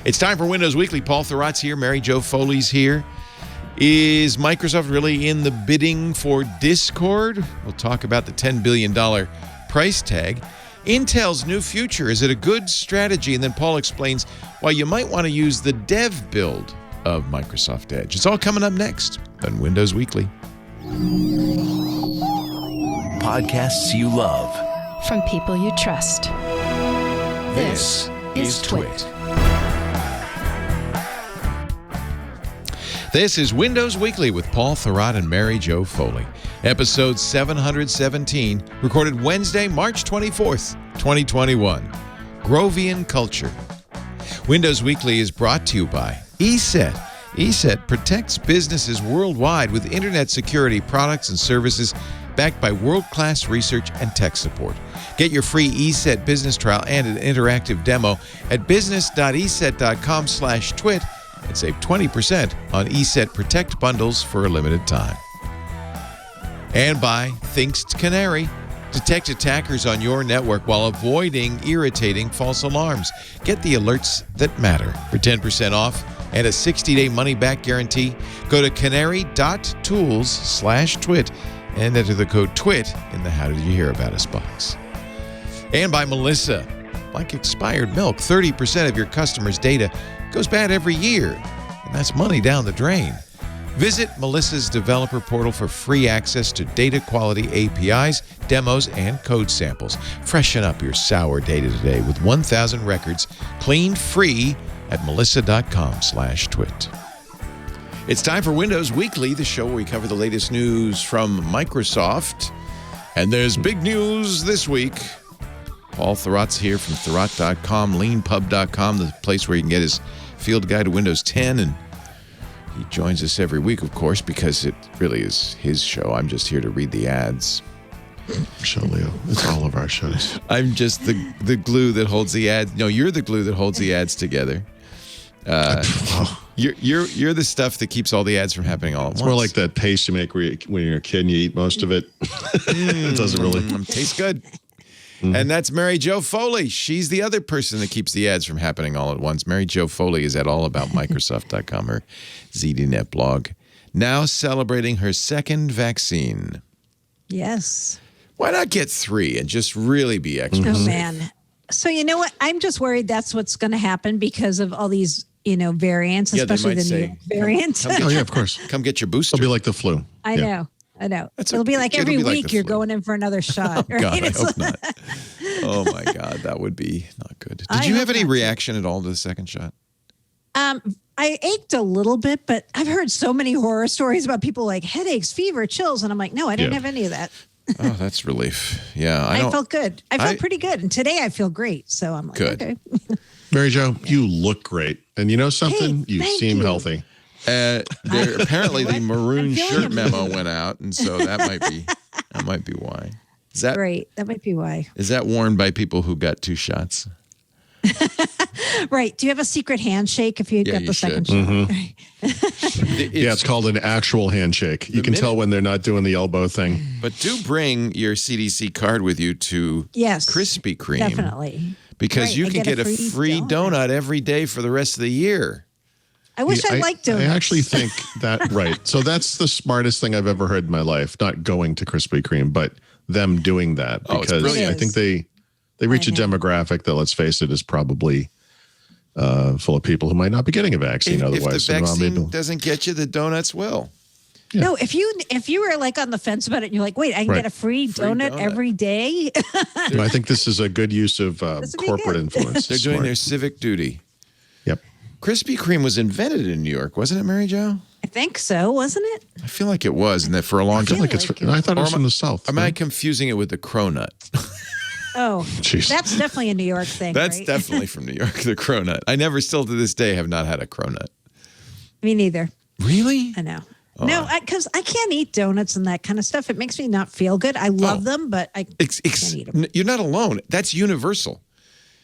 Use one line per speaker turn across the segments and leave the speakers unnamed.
It's time for Windows Weekly. Paul Thurrott's here. Mary Jo Foley's here. Is Microsoft really in the bidding for Discord? We'll talk about the $10 billion price tag. Intel's new future. Is it a good strategy? And then Paul explains why you might want to use the dev build of Microsoft Edge. It's all coming up next on Windows Weekly.
Podcasts you love.
From people you trust.
This is Twit.
This is Windows Weekly with Paul Thurrott and Mary Jo Foley. Episode 717, recorded Wednesday, March 24th, 2021. Grovian Culture. Windows Weekly is brought to you by Eset. Eset protects businesses worldwide with internet security products and services backed by world-class research and tech support. Get your free Eset business trial and an interactive demo at business.eset.com/twit and save 20% on Eset Protect bundles for a limited time. And by Thinkst Canary. Detect attackers on your network while avoiding irritating false alarms. Get the alerts that matter. For 10% off and a 60-day money-back guarantee, go to canary.tools/twit and enter the code TWIT in the How Did You Hear About Us box. And by Melissa. Like expired milk, 30% of your customers' data goes bad every year, and that's money down the drain. Visit Melissa's developer portal for free access to data quality APIs, demos, and code samples. Freshen up your sour data today with 1,000 records cleaned free at melissa.com/twit. It's time for Windows Weekly, the show where we cover the latest news from Microsoft. And there's big news this week. Paul Thurrott's here from Thurrott.com, leanpub.com, the place where you can get his field guide to Windows 10. And he joins us every week, of course, because it really is his show. I'm just here to read the ads.
Show, Leo. It's all of our shows.
I'm just the glue that holds the ads. No, you're the glue that holds the ads together. You're the stuff that keeps all the ads from happening all at once.
It's more like that paste you make when you're a kid and you eat most of it. It doesn't really
tastes good. And that's Mary Jo Foley. She's the other person that keeps the ads from happening all at once. Mary Jo Foley is at allaboutmicrosoft.com, her ZDNet blog. Now celebrating her second vaccine.
Yes.
Why not get 3 and just really be extra safe?
Oh, man. So you know what? I'm just worried that's what's going to happen because of all these, variants, especially the new variant.
Oh, yeah, of course.
Come get your booster.
It'll be like the flu.
I know. It'll be like every week you're going in for another shot.
Oh,
right?
God, I hope not. Oh, my God, that would be not good. Did you have any reaction at all to the second shot?
I ached a little bit, but I've heard so many horror stories about people like headaches, fever, chills, and I'm like, no, I didn't have any of that.
Oh, that's relief. Yeah,
I felt good. I felt pretty good, and today I feel great. So I'm like,
good.
Okay.
Mary Jo, you look great, and you know something?
Hey,
you seem healthy.
Apparently, the maroon shirt memo went out, and so that might be why. Is that
right? That might be why.
Is that worn by people who got 2 shots?
Right. Do you have a secret handshake if you got the second shot?
Mm-hmm. It's called an actual handshake. You can tell when they're not doing the elbow thing.
But do bring your CDC card with you to Krispy Kreme.
Definitely.
Because you can get a free donut every day for the rest of the year.
I wish I liked donuts.
I actually think that, right. So that's the smartest thing I've ever heard in my life. Not going to Krispy Kreme, but them doing that. Because I think they reach a demographic that, let's face it, is probably full of people who might not be getting a vaccine otherwise.
If the vaccine doesn't get you, the donuts will.
Yeah. No, if you were like on the fence about it and you're like, wait, I can get a free donut every day.
I think this is a good use of corporate influence.
They're doing their civic duty.
Yep.
Krispy Kreme was invented in New York, wasn't it, Mary Jo?
I think so, wasn't it?
I feel like it was, and that for a long time.
I thought it was from the South.
Am I confusing it with the cronut?
Oh,
jeez.
That's definitely a New York thing.
That's
right?
definitely from New York, the cronut. I never, still to this day, have not had a cronut.
Me neither.
Really?
I know. Oh. No, because I can't eat donuts and that kind of stuff. It makes me not feel good. I love them, but I can't eat them.
You're not alone. That's universal.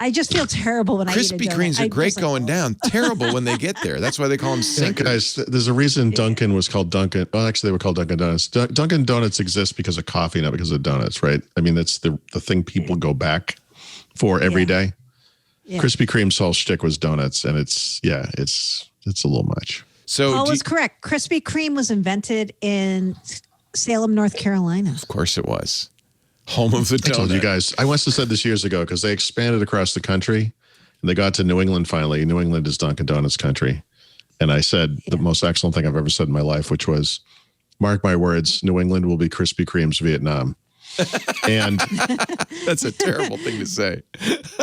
I just feel terrible when I eat a donut.
Krispy Kremes are great going down. Terrible when they get there. That's why they call them sinkers.
Guys, there's a reason Dunkin' was called Dunkin'. Well, actually, they were called Dunkin' Donuts. Dunkin' Donuts exist because of coffee, not because of donuts, right? I mean, that's the thing people go back for every day. Krispy Kreme's whole shtick was donuts, and it's a little much.
So
Paul was correct. Krispy Kreme was invented in Salem, North Carolina.
Of course it was. Home of the donut.
I told you guys, I must have said this years ago because they expanded across the country and they got to New England finally. New England is Dunkin' Donuts country. And I said the most excellent thing I've ever said in my life, which was, mark my words, New England will be Krispy Kreme's Vietnam. And
that's a terrible thing to say.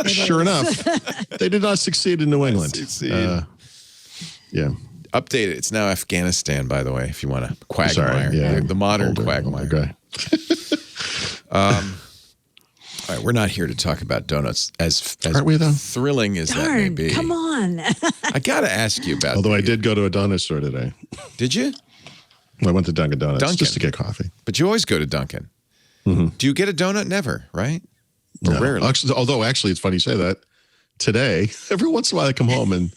Sure enough, they did not succeed in New England. Yeah.
Update it. It's now Afghanistan, by the way, if you want to quagmire. The modern quagmire.
Okay.
All right, we're not here to talk about donuts as
Aren't we, though?
Thrilling as that may be.
Come on.
I got to ask you about
Although I did go to a donut store today.
Did you?
I went to Dunkin' Donuts just to get coffee.
But you always go to Dunkin'. Mm-hmm. Do you get a donut? Never, right?
No.
Rarely.
Although, it's funny you say that. Today, every once in a while I come home and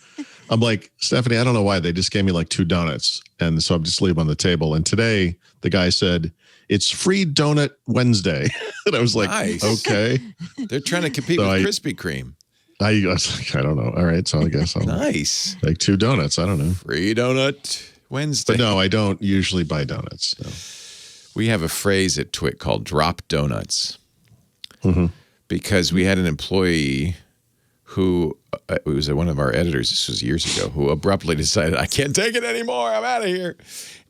I'm like, Stephanie, I don't know why. They just gave me like 2 donuts. And so I'm just leave them on the table. And today, the guy said, it's free donut Wednesday. And I was like, nice. Okay.
They're trying to compete with Krispy Kreme.
I was like, I don't know. All right. So I guess I'll
nice.
Like 2 donuts. I don't know.
Free donut Wednesday.
But no, I don't usually buy donuts. No.
We have a phrase at Twit called drop donuts. Mm-hmm. Because we had an employee who, it was one of our editors, this was years ago, who abruptly decided, I can't take it anymore. I'm out of here.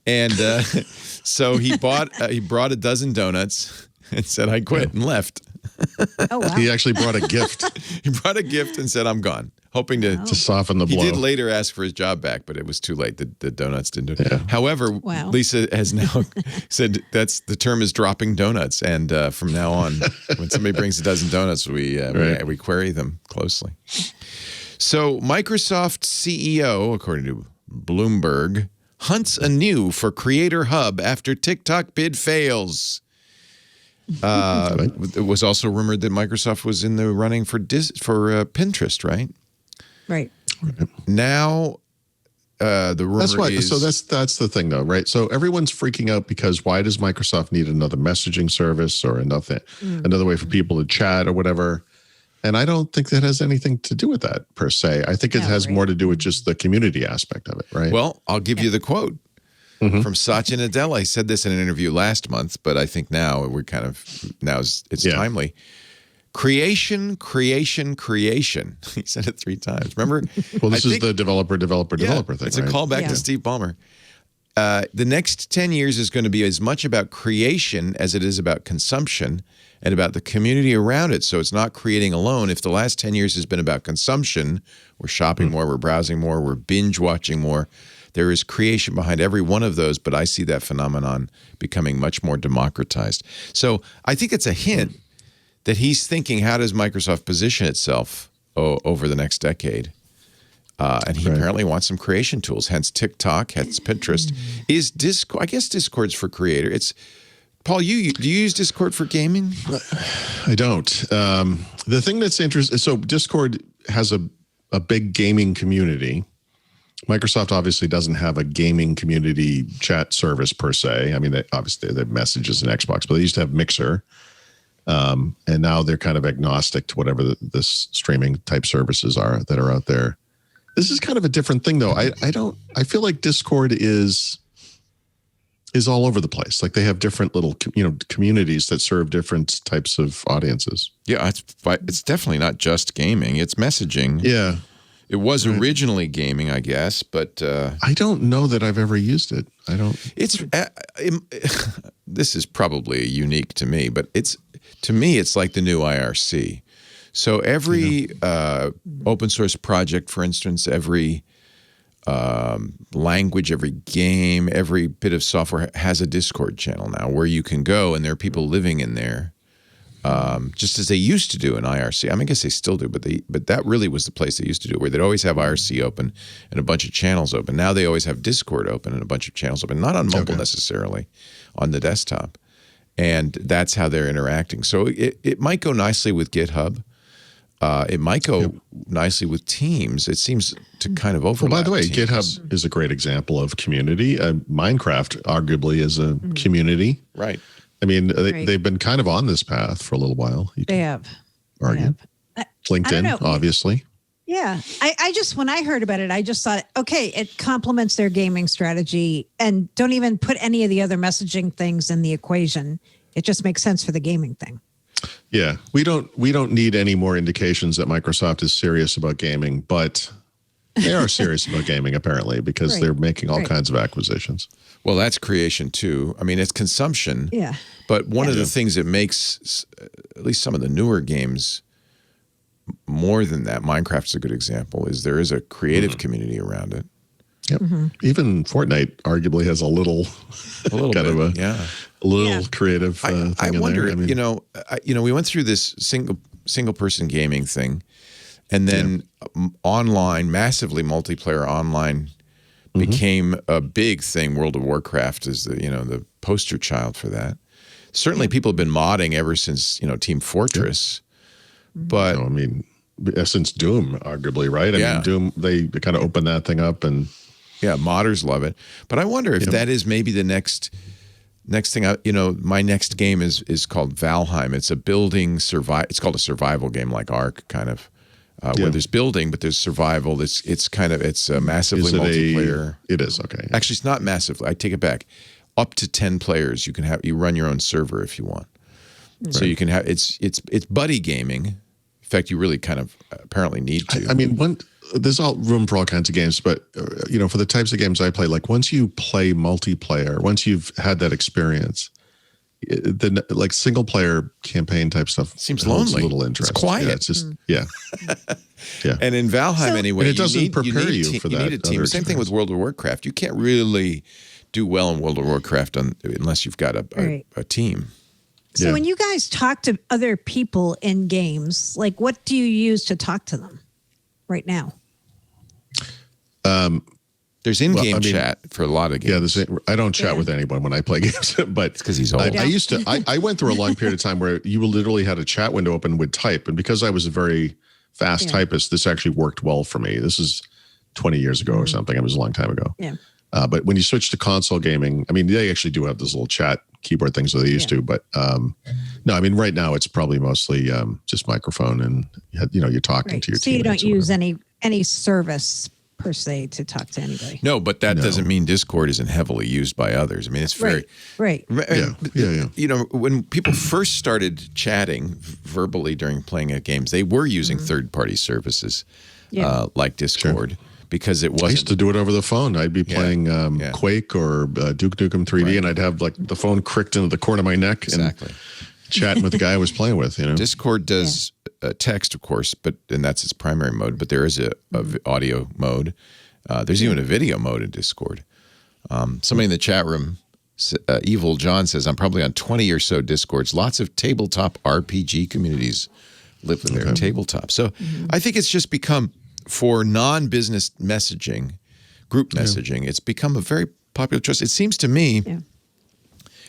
And so he brought a dozen donuts and said, I quit and left.
Oh, wow.
He actually brought a gift.
He brought a gift and said, I'm gone. Hoping to
soften the blow.
He did later ask for his job back, but it was too late. The donuts didn't do it. Yeah. However, Lisa has now said the term is dropping donuts. And from now on, when somebody brings a dozen donuts, we query them closely. So Microsoft CEO, according to Bloomberg, hunts anew for Creator Hub after TikTok bid fails. It was also rumored that Microsoft was in the running for Pinterest, right?
Right.
Now, the rumor is...
So that's the thing, though, right? So everyone's freaking out because why does Microsoft need another messaging service or another way for people to chat or whatever? And I don't think that has anything to do with that, per se. I think it has more to do with just the community aspect of it, right?
Well, I'll give you the quote. Mm-hmm. From Satya Nadella. He said this in an interview last month, but I think now it's timely. Creation. He said it 3 times. Remember?
Well, this is the developer thing.
It's a callback to Steve Ballmer. The next 10 years is going to be as much about creation as it is about consumption and about the community around it. So it's not creating alone. If the last 10 years has been about consumption, we're shopping more, we're browsing more, we're binge watching more. There is creation behind every one of those, but I see that phenomenon becoming much more democratized. So I think it's a hint that he's thinking, how does Microsoft position itself over the next decade? And he apparently wants some creation tools, hence TikTok, hence Pinterest. Is Discord, I guess Discord's for creator. Paul, do you use Discord for gaming?
I don't. The thing that's interesting, so Discord has a big gaming community. Microsoft obviously doesn't have a gaming community chat service per se. I mean, they have messages and Xbox, but they used to have Mixer. And now they're kind of agnostic to whatever the streaming type services are that are out there. This is kind of a different thing, though. I feel like Discord is all over the place. Like they have different little, communities that serve different types of audiences.
Yeah, it's definitely not just gaming. It's messaging.
Yeah.
It was originally gaming, I guess, but...
I don't know that I've ever used it. I don't...
This is probably unique to me, but to me, it's like the new IRC. So every open source project, for instance, every language, every game, every bit of software has a Discord channel now where you can go and there are people living in there. Just as they used to do in IRC. I mean, I guess they still do, but that really was the place they used to do, where they'd always have IRC open and a bunch of channels open. Now they always have Discord open and a bunch of channels open, not on mobile necessarily, on the desktop. And that's how they're interacting. So it might go nicely with GitHub. It might go nicely with Teams. It seems to kind of overlap.
Well, by the way,
Teams.
GitHub is a great example of community. Minecraft arguably is a community.
Right.
I mean, they've been kind of on this path for a little while.
They have.
Argue. LinkedIn, obviously.
Yeah. I just, when I heard about it, I just thought, okay, it complements their gaming strategy, and don't even put any of the other messaging things in the equation. It just makes sense for the gaming thing.
Yeah. We don't need any more indications that Microsoft is serious about gaming, but they are serious about gaming, apparently, because they're making all kinds of acquisitions.
Well, that's creation too. I mean, it's consumption.
Yeah.
But one of the things that makes at least some of the newer games more than that, Minecraft's a good example, is there is a creative community around it.
Yep. Even Fortnite arguably has a little kind
bit,
of a little creative thing
I wonder,
in there. I mean,
we went through this single person gaming thing, and then online, massively multiplayer online became a big thing. World of Warcraft is the poster child for that. Certainly people have been modding ever since, Team Fortress. But
I mean, since Doom, arguably, right? I mean, Doom, they kind of opened that thing up, and
modders love it. But I wonder if that is maybe the next thing. My next game is called Valheim. It's a building It's called a survival game, like Ark, kind of, where there's building, but there's survival. It's massively multiplayer.
It is okay.
Actually, it's not massively. I take it back. Up to 10 players, you run your own server if you want. So you can have it's buddy gaming. In fact, you really kind of apparently need to.
I mean, there's all room for all kinds of games, but for the types of games I play, like once you play multiplayer, once you've had that experience, then like single player campaign type stuff
seems lonely.
A little interest.
It's quiet.
Yeah, it's just yeah.
And in Valheim anyway,
and it doesn't prepare you for that.
You need a team. Same thing with World of Warcraft. You can't really do well in World of Warcraft unless you've got a team.
So when you guys talk to other people in games, like what do you use to talk to them right now?
There's in-game chat for a lot of games.
Yeah, I don't chat with anyone when I play games, but
it's because he's old.
I used to. I went through a long period of time where you literally had a chat window open and would type, and because I was a very fast typist, this actually worked well for me. This is 20 years ago or something. It was a long time ago.
Yeah.
But when you switch to console gaming, I mean, they actually do have this little chat keyboard things that they used to. But no, I mean, right now it's probably mostly just microphone and you're talking to your team.
So you don't use any service per se to talk to anybody.
No, but that doesn't mean Discord isn't heavily used by others. I mean, it's very
right.
Yeah.
When people first started chatting verbally during playing at games, they were using third-party services like Discord. Sure. Because it wasn't.
I used to do it over the phone. I'd be playing Quake or Duke Nukem 3D, and I'd have like the phone cricked into the corner of my neck and chatting with the guy I was playing with.
Discord does text, of course, and that's its primary mode. But there is a audio mode. There's even a video mode in Discord. Somebody in the chat room, Evil John, says, "I'm probably on 20 or so Discords. Lots of tabletop RPG communities live in their tabletop." So I think it's just become, for non-business messaging, group messaging, it's become a very popular choice. It seems to me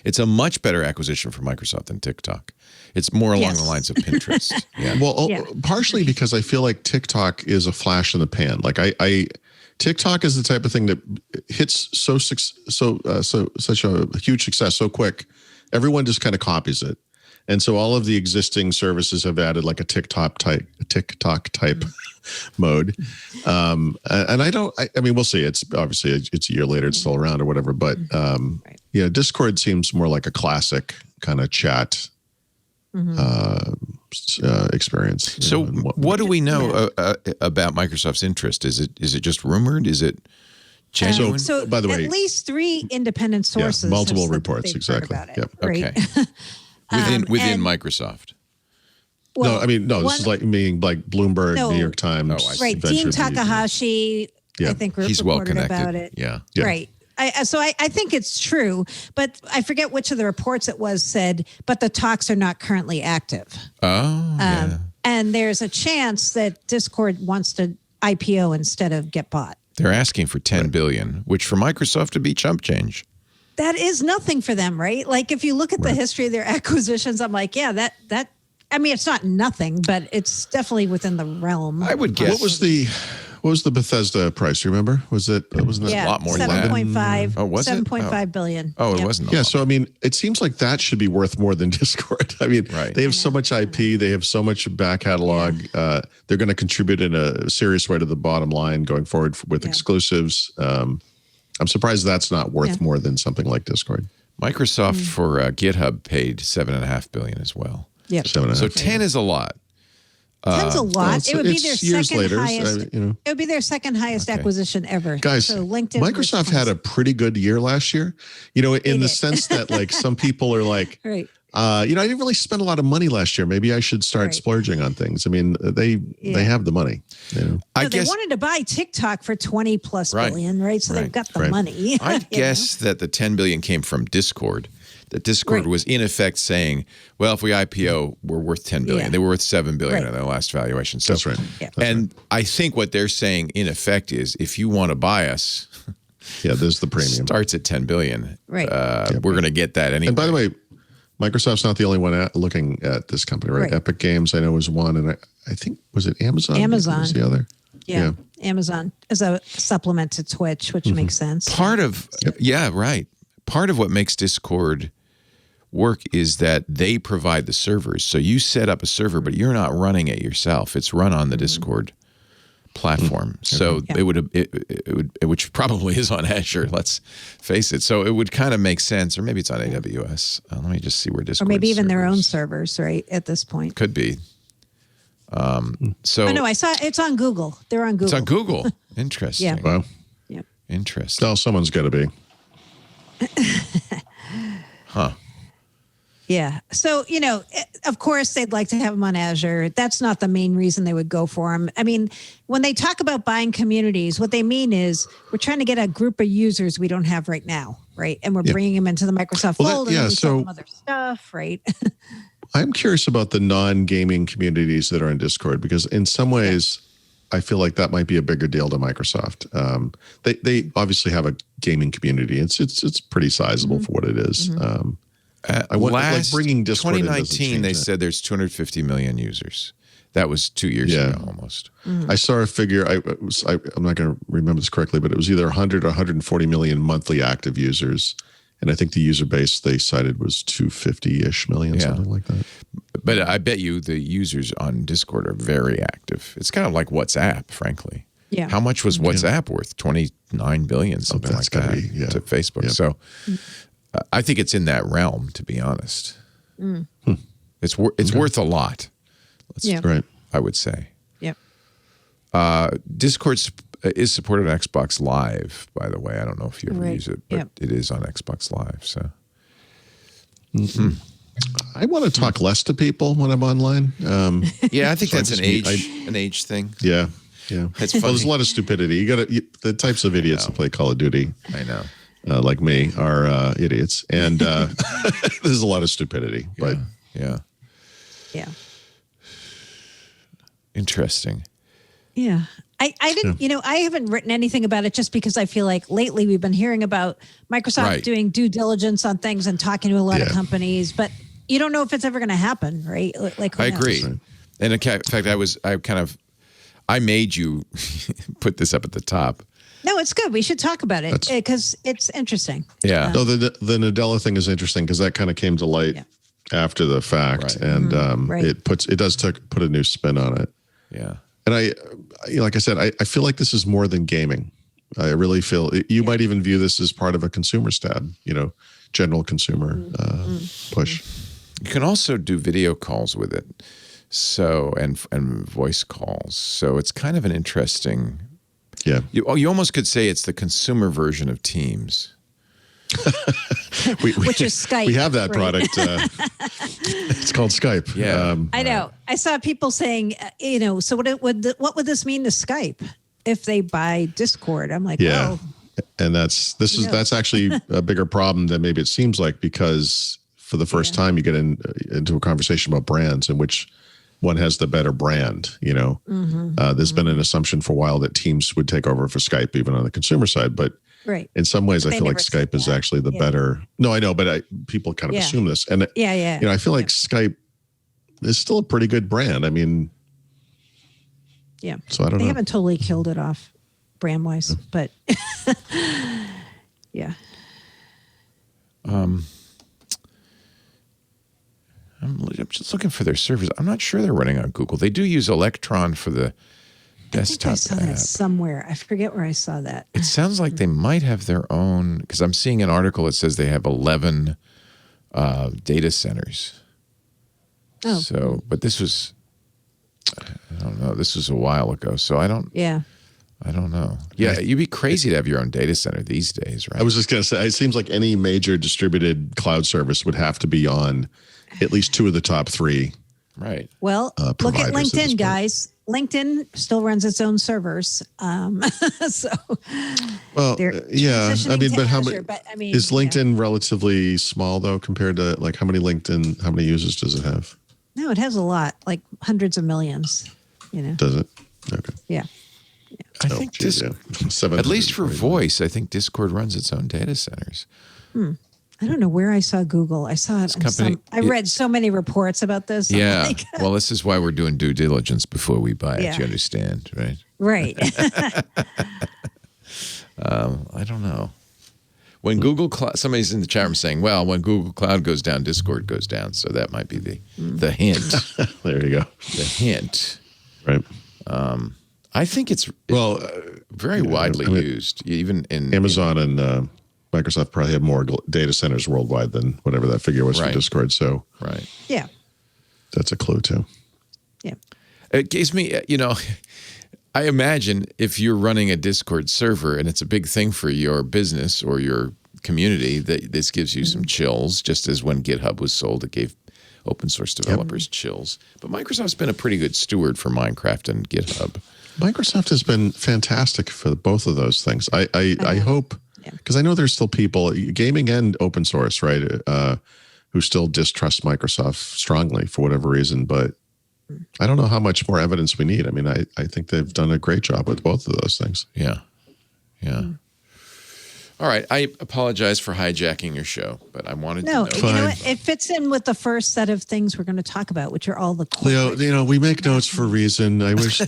it's a much better acquisition for Microsoft than TikTok. It's more along the lines of Pinterest.
Well, partially because I feel like TikTok is a flash in the pan. Like TikTok is the type of thing that hits such a huge success so quick. Everyone just kind of copies it. And so all of the existing services have added like a TikTok type mode. And I mean, we'll see. It's obviously it's a year later, it's still around or whatever. But Discord seems more like a classic kind of chat experience.
So what do we know about Microsoft's interest? Is it just rumored? Is it genuine?
So
by the way,
at least 3 independent sources.
multiple
have said
reports,
they've
exactly.
heard about it,
Yep.
right?
Okay. Within Microsoft.
Well,
no, I mean, no, this is like Bloomberg, New York Times.
Right. Dean Takahashi, I think,
he's well
reported
connected
about it.
Yeah.
Right. So I think it's true, but I forget which of the reports it was said, but the talks are not currently active.
Oh,
And there's a chance that Discord wants to IPO instead of get bought.
They're asking for $10 billion, which for Microsoft would be chump change.
That is nothing for them, right? Like if you look at the history of their acquisitions, I'm like, that. I mean, it's not nothing, but it's definitely within the realm.
I would guess.
what was the Bethesda price? You remember? Wasn't that
Yeah,
a lot more than that?
7.5.
Oh, was it?
$7.5 billion.
Oh, it
Yep.
wasn't.
Yeah, so I mean, it seems like that should be worth more than Discord. I mean, they have so much IP, they have so much back catalog. They're going to contribute in a serious way to the bottom line going forward with exclusives. I'm surprised that's not worth more than something like Discord.
Microsoft for GitHub paid $7.5 billion as well.
Yep.
So 10 is a lot.
10's a lot.
well,
it would be their
years
second
later,
highest. It would be their second highest acquisition ever.
Guys,
so LinkedIn
Microsoft had a pretty good year last year. In the sense that like some people are like,
right.
I didn't really spend a lot of money last year. Maybe I should start splurging on things. I mean, they have the money.
I
guess,
guess
they wanted to buy TikTok for 20 plus billion, right? So they've got the money.
I guess that the 10 billion came from Discord. That Discord was in effect saying, well, if we IPO, we're worth 10 billion. They were worth 7 billion in their last valuation. So,
that's right.
Yeah.
And I think what they're saying in effect is, if you want to buy us,
there's the premium.
Starts at 10 billion.
Right.
We're going to get that anyway.
And by the way, Microsoft's not the only one looking at this company, right? Epic Games, I know, was one, and I think, was it Amazon?
Amazon
was the other.
Yeah. Amazon as a supplement to Twitch, which makes sense.
Part of Part of what makes Discord work is that they provide the servers. So you set up a server, but you're not running it yourself. It's run on the Discord platform. So it would, which probably is on Azure, let's face it. So it would kind of make sense, or maybe it's on AWS. Let me just see where Discord.
Or maybe even their own servers, right? At this point,
could be. So
no, I saw it's on Google. They're on Google.
It's on Google. Interesting.
Yeah.
Wow.
Yep.
Interesting.
Well, someone's got to be.
Huh.
Yeah. So, of course, they'd like to have them on Azure. That's not the main reason they would go for them. I mean, when they talk about buying communities, what they mean is we're trying to get a group of users we don't have right now, right? And we're bringing them into the Microsoft fold and we sell them other stuff, right?
I'm curious about the non-gaming communities that are in Discord, because in some ways, I feel like that might be a bigger deal to Microsoft. They obviously have a gaming community. It's pretty sizable for what it is. I want like bringing Discord
2019, they said there's 250 million users. That was 2 years ago almost.
Mm-hmm.
I saw a figure. I'm not going to remember this correctly, but it was either 100 or 140 million monthly active users. And I think the user base they cited was 250-ish million, something like that.
But I bet you the users on Discord are very active. It's kind of like WhatsApp, frankly.
Yeah.
How much was WhatsApp worth? 29 billion, something like that, to Facebook. Yep. So I think it's in that realm, to be honest. It's worth a lot.
Right.
I would say.
Yep.
Discord is supported on Xbox Live, by the way. I don't know if you ever use it, but it is on Xbox Live. So,
I want to talk less to people when I'm online.
I think that's an age thing.
Yeah.
It's
funny. Well, there's a lot of stupidity. You got the types of idiots that play Call of Duty.
I know.
Like me are idiots, and there's a lot of stupidity. But
yeah.
Interesting.
Yeah. I didn't, I haven't written anything about it just because I feel like lately we've been hearing about Microsoft doing due diligence on things and talking to a lot of companies, but you don't know if it's ever going to happen, right? Like,
I agree. And in fact, I made you put this up at the top.
No, it's good. We should talk about it because it's interesting.
Yeah.
No, the Nadella thing is interesting because that kind of came to light after the fact, and it does put a new spin on it.
Yeah.
And like I said, I feel like this is more than gaming. I really feel you might even view this as part of a consumer stab, general consumer push.
You can also do video calls with it, so and voice calls. So it's kind of an interesting.
Yeah.
You almost could say it's the consumer version of Teams.
Which is Skype.
We have that product. It's called Skype.
Yeah,
I know. I saw people saying, so what would this mean to Skype if they buy Discord? I'm like,
and that's actually a bigger problem than maybe it seems like, because for the first time you get into a conversation about brands and which one has the better brand. There's been an assumption for a while that Teams would take over for Skype, even on the consumer side, but.
Right.
In some ways, I feel like Skype is actually the better. No, I know, but people kind of assume this, and I feel like Skype is still a pretty good brand. I mean,
Yeah.
So I don't
they
know.
haven't totally killed it off brand wise, but yeah.
I'm just looking for their servers. I'm not sure they're running on Google. They do use Electron for the desktop
I saw
app.
that somewhere. I forget where I saw that.
It sounds like they might have their own, because I'm seeing an article that says they have 11 data centers.
Oh.
So, but this was, I don't know, this was a while ago. So I don't know. Yeah, you'd be crazy to have your own data center these days, right?
I was just going to say, it seems like any major distributed cloud service would have to be on at least 2 of the top 3.
Right.
Well, look at
providers at this
LinkedIn,
point.
guys. LinkedIn still runs its own servers. So,
Well, yeah. I mean, but how many?
But I mean,
Is LinkedIn relatively small though compared to like how many users does it have?
No, it has a lot, like hundreds of millions. You know.
Does it? Okay.
Yeah.
I think at least for voice, I think Discord runs its own data centers.
I don't know where I saw Google. I saw it. I read so many reports about this.
Yeah.
Like,
Well, this is why we're doing due diligence before we buy it.
Yeah.
You understand, right?
right.
I don't know. When Google Cloud, somebody's in the chat room saying, well, when Google Cloud goes down, Discord goes down. So that might be the hint.
There you go.
The hint.
Right.
I think it's very widely used, even in
Amazon and Microsoft probably have more data centers worldwide than whatever that figure was for
Right.
Discord. So
right.
Yeah.
that's a clue too.
Yeah.
It gives me, I imagine if you're running a Discord server and it's a big thing for your business or your community, that this gives you some chills, just as when GitHub was sold, it gave open source developers chills. But Microsoft's been a pretty good steward for Minecraft and GitHub.
Microsoft has been fantastic for both of those things. I hope, because I know there's still people, gaming and open source, right, who still distrust Microsoft strongly for whatever reason. But I don't know how much more evidence we need. I mean, I think they've done a great job with both of those things.
Yeah. Yeah. All right. I apologize for hijacking your show, but I wanted to know.
You know what? It fits in with the first set of things we're going to talk about, which are all the
Leo, we make notes for a reason. I wish.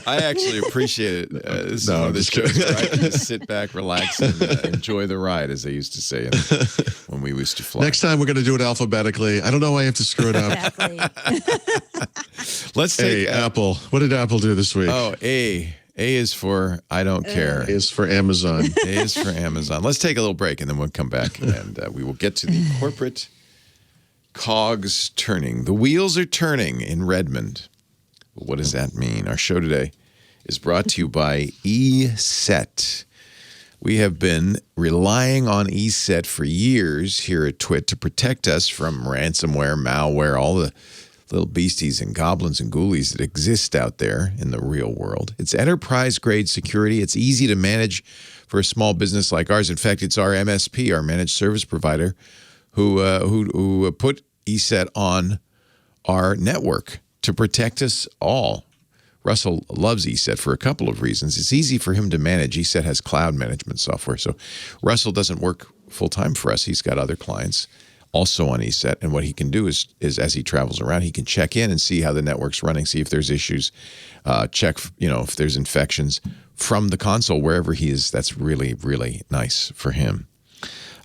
I actually appreciate it. This is one of the shows where I can just sit back, relax, and enjoy the ride, as they used to say when we used to fly.
Next time we're going to do it alphabetically. I don't know why I have to screw it up.
Exactly.
Let's take
Apple. What did Apple do this week?
Oh, A is for I don't care.
A is for Amazon.
A is for Amazon. Let's take a little break and then we'll come back and we will get to the corporate cogs turning. The wheels are turning in Redmond. What does that mean? Our show today is brought to you by Eset. We have been relying on Eset for years here at Twit to protect us from ransomware, malware, all the little beasties and goblins and ghoulies that exist out there in the real world. It's enterprise-grade security. It's easy to manage for a small business like ours. In fact, it's our MSP, our managed service provider, who put Eset on our network to protect us all. Russell loves Eset for a couple of reasons. It's easy for him to manage. Eset has cloud management software. So Russell doesn't work full-time for us. He's got other clients also on Eset, and what he can do is as he travels around, he can check in and see how the network's running, see if there's issues, check if there's infections from the console wherever he is. That's really, really nice for him.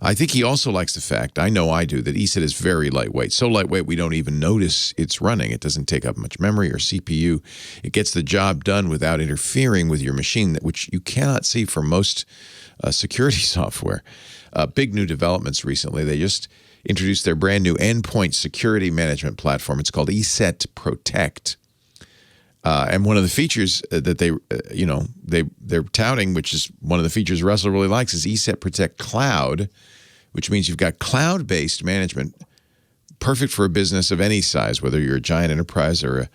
I think he also likes the fact, I know I do, that Eset is very lightweight. So lightweight we don't even notice it's running. It doesn't take up much memory or CPU. It gets the job done without interfering with your machine, which you cannot see for most security software. Big new developments recently. They just introduced their brand new endpoint security management platform. It's called Eset Protect. And one of the features that they're touting, which is one of the features Russell really likes, is Eset Protect Cloud, which means you've got cloud-based management, perfect for a business of any size, whether you're a giant enterprise or a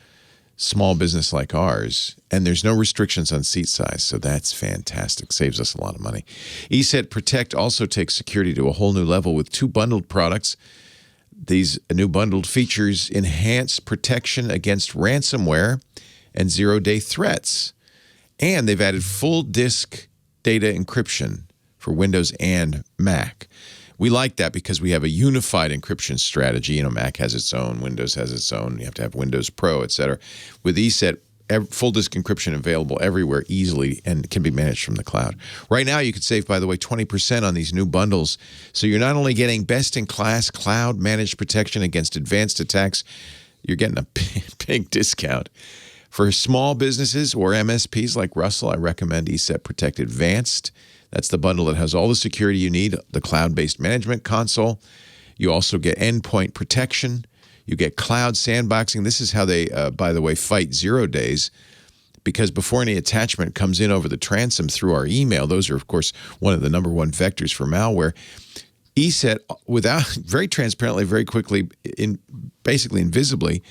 small business like ours. And there's no restrictions on seat size, so that's fantastic. Saves us a lot of money. Eset Protect also takes security to a whole new level with 2 bundled products. These new bundled features enhance protection against ransomware and zero-day threats. And they've added full disk data encryption for Windows and Mac. We like that because we have a unified encryption strategy. You know, Mac has its own, Windows has its own. You have to have Windows Pro, et cetera. With Eset, full disk encryption available everywhere easily and can be managed from the cloud. Right now, you could save, by the way, 20% on these new bundles. So you're not only getting best-in-class cloud-managed protection against advanced attacks, you're getting a big discount. For small businesses or MSPs like Russell, I recommend Eset Protect Advanced. That's the bundle that has all the security you need, the cloud-based management console. You also get endpoint protection. You get cloud sandboxing. This is how they, by the way, fight 0 days, because before any attachment comes in over the transom through our email, those are, of course, one of the #1 vectors for malware. Eset, very transparently, very quickly, basically invisibly,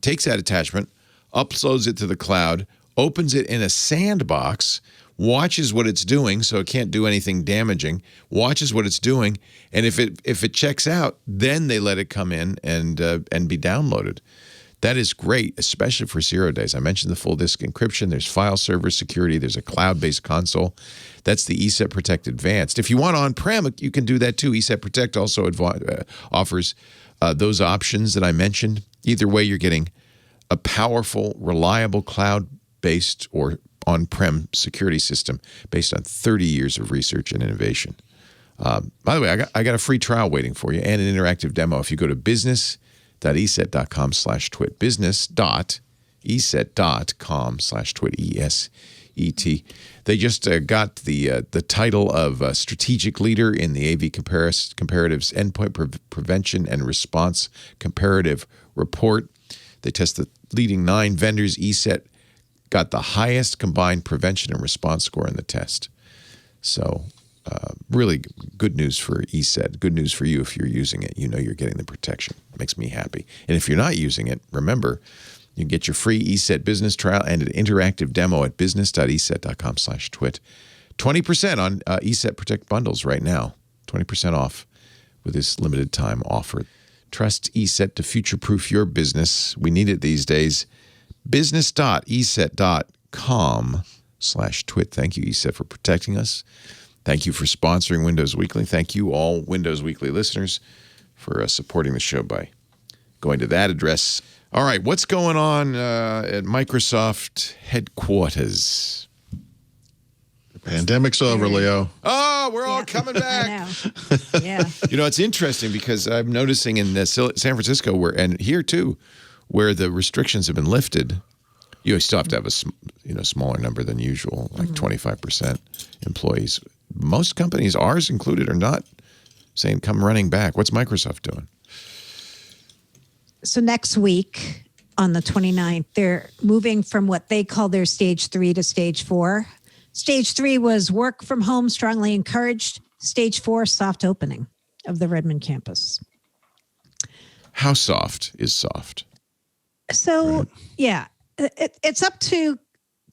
takes that attachment, uploads it to the cloud, opens it in a sandbox, watches what it's doing, so it can't do anything damaging, watches what it's doing, and if it checks out, then they let it come in and be downloaded. That is great, especially for 0 days. I mentioned the full disk encryption. There's file server security. There's a cloud-based console. That's the Eset Protect Advanced. If you want on-prem, you can do that too. Eset Protect also offers those options that I mentioned. Either way, you're getting a powerful, reliable cloud-based or on-prem security system based on 30 years of research and innovation. By the way, I got a free trial waiting for you and an interactive demo. If you go to business.eset.com/twit, business.eset.com/twit, ESET. They just got the title of strategic leader in the AV Comparatives Endpoint Prevention and Response Comparative Report. They test the leading 9 vendors. Eset got the highest combined prevention and response score in the test. So really good news for Eset. Good news for you if you're using it. You know you're getting the protection. Makes me happy. And if you're not using it, remember, you can get your free Eset business trial and an interactive demo at business.eset.com/twit. 20% on Eset Protect bundles right now. 20% off with this limited time offer. Trust Eset to future-proof your business. We need it these days. business.eset.com/twit. Thank you, Eset, for protecting us. Thank you for sponsoring Windows Weekly. Thank you, all Windows Weekly listeners, for supporting the show by going to that address. All right, what's going on at Microsoft headquarters?
The pandemic's over, Leo.
Oh, we're all coming back.
I know. Yeah.
You know, it's interesting because I'm noticing in San Francisco, and here too, where the restrictions have been lifted, you still have to have a smaller number than usual, like 25% employees. Most companies, ours included, are not saying come running back. What's Microsoft doing?
So next week on the 29th, they're moving from what they call their stage 3 to stage 4. Stage 3 was work from home strongly encouraged. Stage 4, soft opening of the Redmond campus.
How soft is soft?
So, yeah, it's up to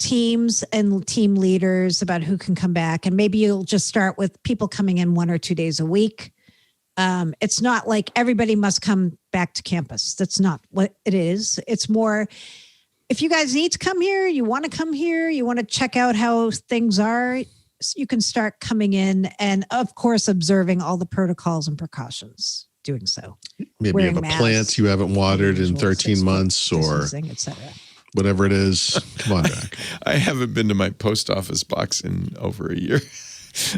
teams and team leaders about who can come back. And maybe you'll just start with people coming in 1 or 2 days a week. It's not like everybody must come back to campus. That's not what it is. It's more, if you guys need to come here, you want to come here, you want to check out how things are, you can start coming in and, of course, observing all the protocols and precautions, doing so.
Maybe you have a plant you haven't watered in 13 months or whatever it is. Come on back.
I haven't been to my post office box in over a year.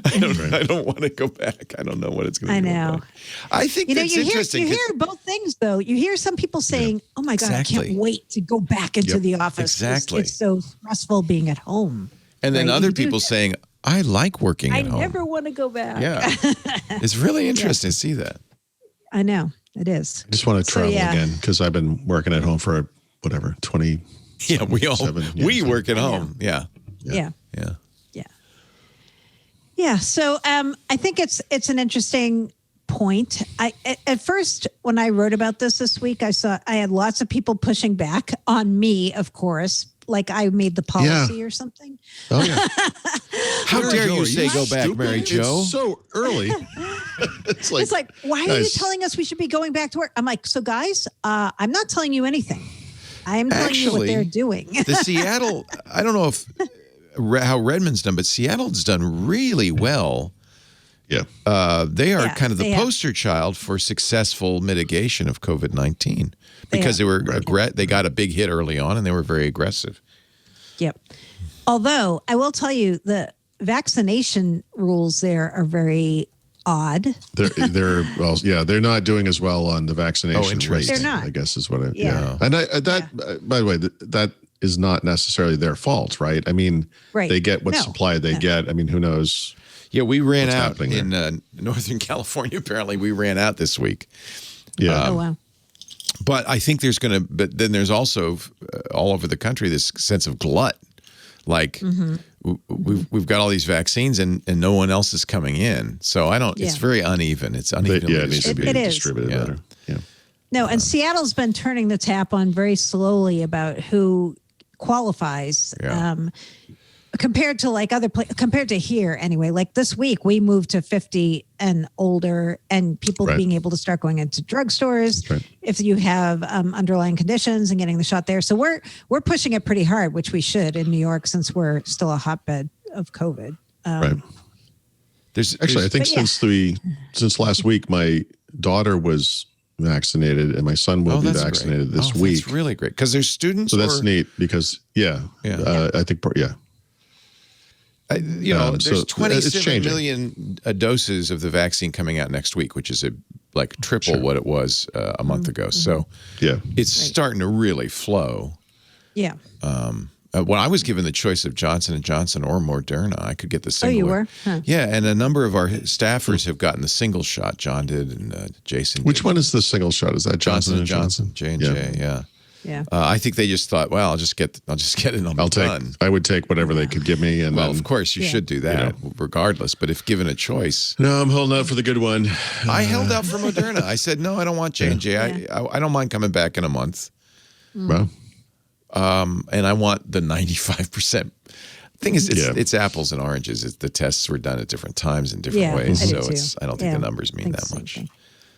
I don't want to go back. I don't know what it's going to be. I know. Like. I think that's interesting.
You hear both things, though. You hear some people saying, oh, my God, I can't wait to go back into the office.
Exactly.
It's so stressful being at home.
And then other people saying, I like working at home.
I never want to go back.
Yeah. It's really interesting to see that.
I know. It is.
I just want to travel again because I've been working at home for, 20
Yeah, we work at home. Yeah.
Yeah. So I think it's an interesting point. At first, when I wrote about this week, I had lots of people pushing back on me, of course, like I made the policy or something.
Oh, yeah.
How dare you say go back, Mary Jo?
It's so early.
It's like, why are you telling us we should be going back to work? I'm like, so guys, I'm not telling you anything. I am telling you what they're doing.
The Seattle, I don't know how Redmond's done, but Seattle's done really well
Yeah.
They are kind of the
they have.
poster child for successful mitigation of COVID-19 because they got a big hit early on and they were very aggressive.
Yep. Although I will tell you the vaccination rules there are very odd.
They're well, yeah, they're not doing as well on the vaccination rate.
They're not.
I guess is what it.
Yeah.
And by the way, that is not necessarily their fault, right? I mean, they get what supply they get. I mean, who knows?
Yeah, we ran out in Northern California. Apparently, we ran out this week.
Yeah.
Oh wow.
But I think but then there's also all over the country this sense of glut. Like we've got all these vaccines and no one else is coming in. So it's very uneven. It's uneven.
It needs to be distributed better. Yeah.
No, and Seattle's been turning the tap on very slowly about who qualifies.
Yeah.
Compared to like other compared to here anyway. Like this week, we moved to 50 and older, and people being able to start going into drugstores if you have underlying conditions and getting the shot there. So we're pushing it pretty hard, which we should in New York since we're still a hotbed of COVID.
Right. I think since last week, my daughter was vaccinated and my son will be vaccinated this week.
That's really great because there's students.
So that's neat because I think
there's 27 million doses of the vaccine coming out next week, which is triple what it was a month ago. So it's starting to really flow.
Yeah.
When I was given the choice of Johnson & Johnson or Moderna, I could get the single.
Oh, you were? Huh.
Yeah, and a number of our staffers have gotten the single shot. John did and Jason did.
Which one is the single shot? Is that Johnson & Johnson?
J&J, yeah.
Yeah.
I think they just thought, well, I'll just get it and I'll be done.
I would take whatever they could give me. And
of course, you should do that regardless. But if given a choice.
No, I'm holding out for the good one.
I held out for Moderna. I said, no, I don't want J&J. I don't mind coming back in a month.
Well.
And I want the 95%. Thing is, it's apples and oranges. The tests were done at different times in different ways. So I don't think the numbers mean that much.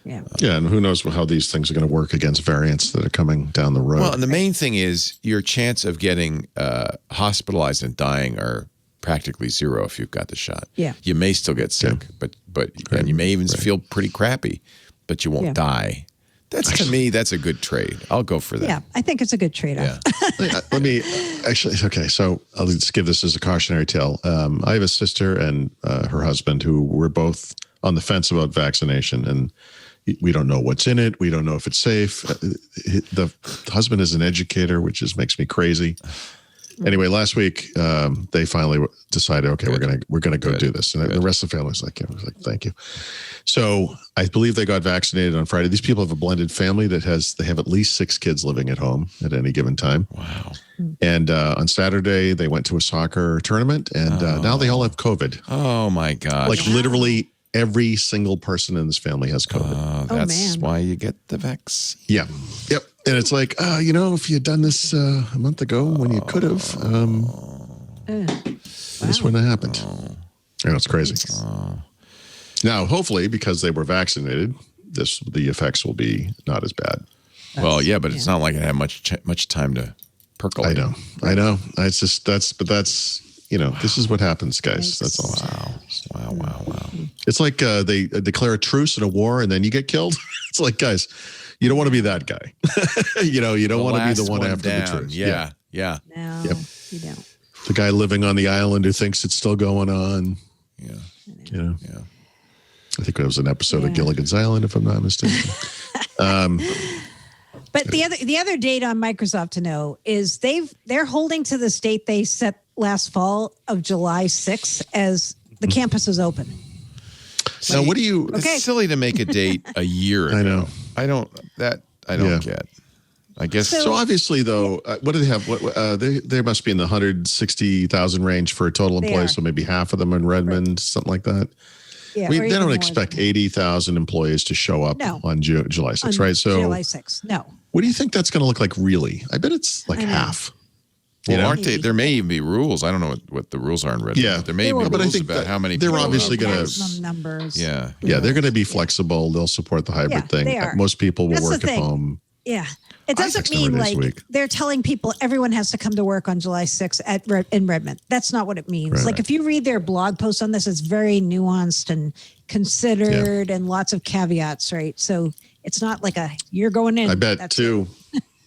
Yeah.
Yeah, and who knows how these things are going to work against variants that are coming down the road.
Well, and the main thing is your chance of getting hospitalized and dying are practically zero if you've got the shot.
Yeah.
You may still get sick, but and you may even feel pretty crappy, but you won't die. To me, that's a good trade. I'll go for that.
Yeah, I think it's a good trade-off.
Yeah. Let me so I'll just give this as a cautionary tale. I have a sister and her husband who were both on the fence about vaccination, and we don't know what's in it. We don't know if it's safe. The husband is an educator, which just makes me crazy. Anyway, last week they finally decided, okay, we're gonna go do this, and the rest of the family was like, thank you. So I believe they got vaccinated on Friday. These people have a blended family they have at least 6 kids living at home at any given time.
Wow!
And on Saturday they went to a soccer tournament, and now they all have COVID.
Oh my gosh!
Like literally every single person in this family has COVID.
That's why you get the vaccine.
Yeah. Yep. And it's like, if you had done this a month ago when you could have, this wouldn't have happened. I know, it's crazy. Now, hopefully, because they were vaccinated, the effects will be not as bad.
Well, yeah, but it's not like it had much time to percolate.
I know. It's just this is what happens, guys. That's all.
Wow.
It's like they declare a truce in a war and then you get killed. It's like, guys, you don't want to be that guy. You don't want to be the one after the truce.
Yeah.
No, you don't.
The guy living on the island who thinks it's still going on.
Yeah.
Yeah. I think it was an episode of Gilligan's Island, if I'm not mistaken.
But the other date on Microsoft to know is they're holding to this date they set last fall of July 6th as the campus is open.
Now, what do you?
It's silly to make a date a year ago.
I know.
I don't get. I guess
so. Obviously, though, what do they have? They must be in the 160,000 range for total employees. So maybe half of them in Redmond, something like that.
Yeah,
they don't expect 80,000 employees to show up on July 6th, right? So
July 6th, no.
What do you think that's going to look like? Really, I bet it's like half.
Well, aren't they? There may even be rules. I don't know what the rules are in Redmond.
Yeah,
there may be rules about how many.
They're
people
obviously going
to numbers.
Yeah, they're going to be flexible. They'll support the hybrid thing.
They are.
Most people will work at home.
Yeah. It doesn't
text over
mean
this
like
week.
they're telling people everyone has to come to work on July 6th in Redmond. That's not what it means.
Right.
Like if you read their blog post on this, it's very nuanced and considered and lots of caveats, right? So it's not like you're going in.
I bet too.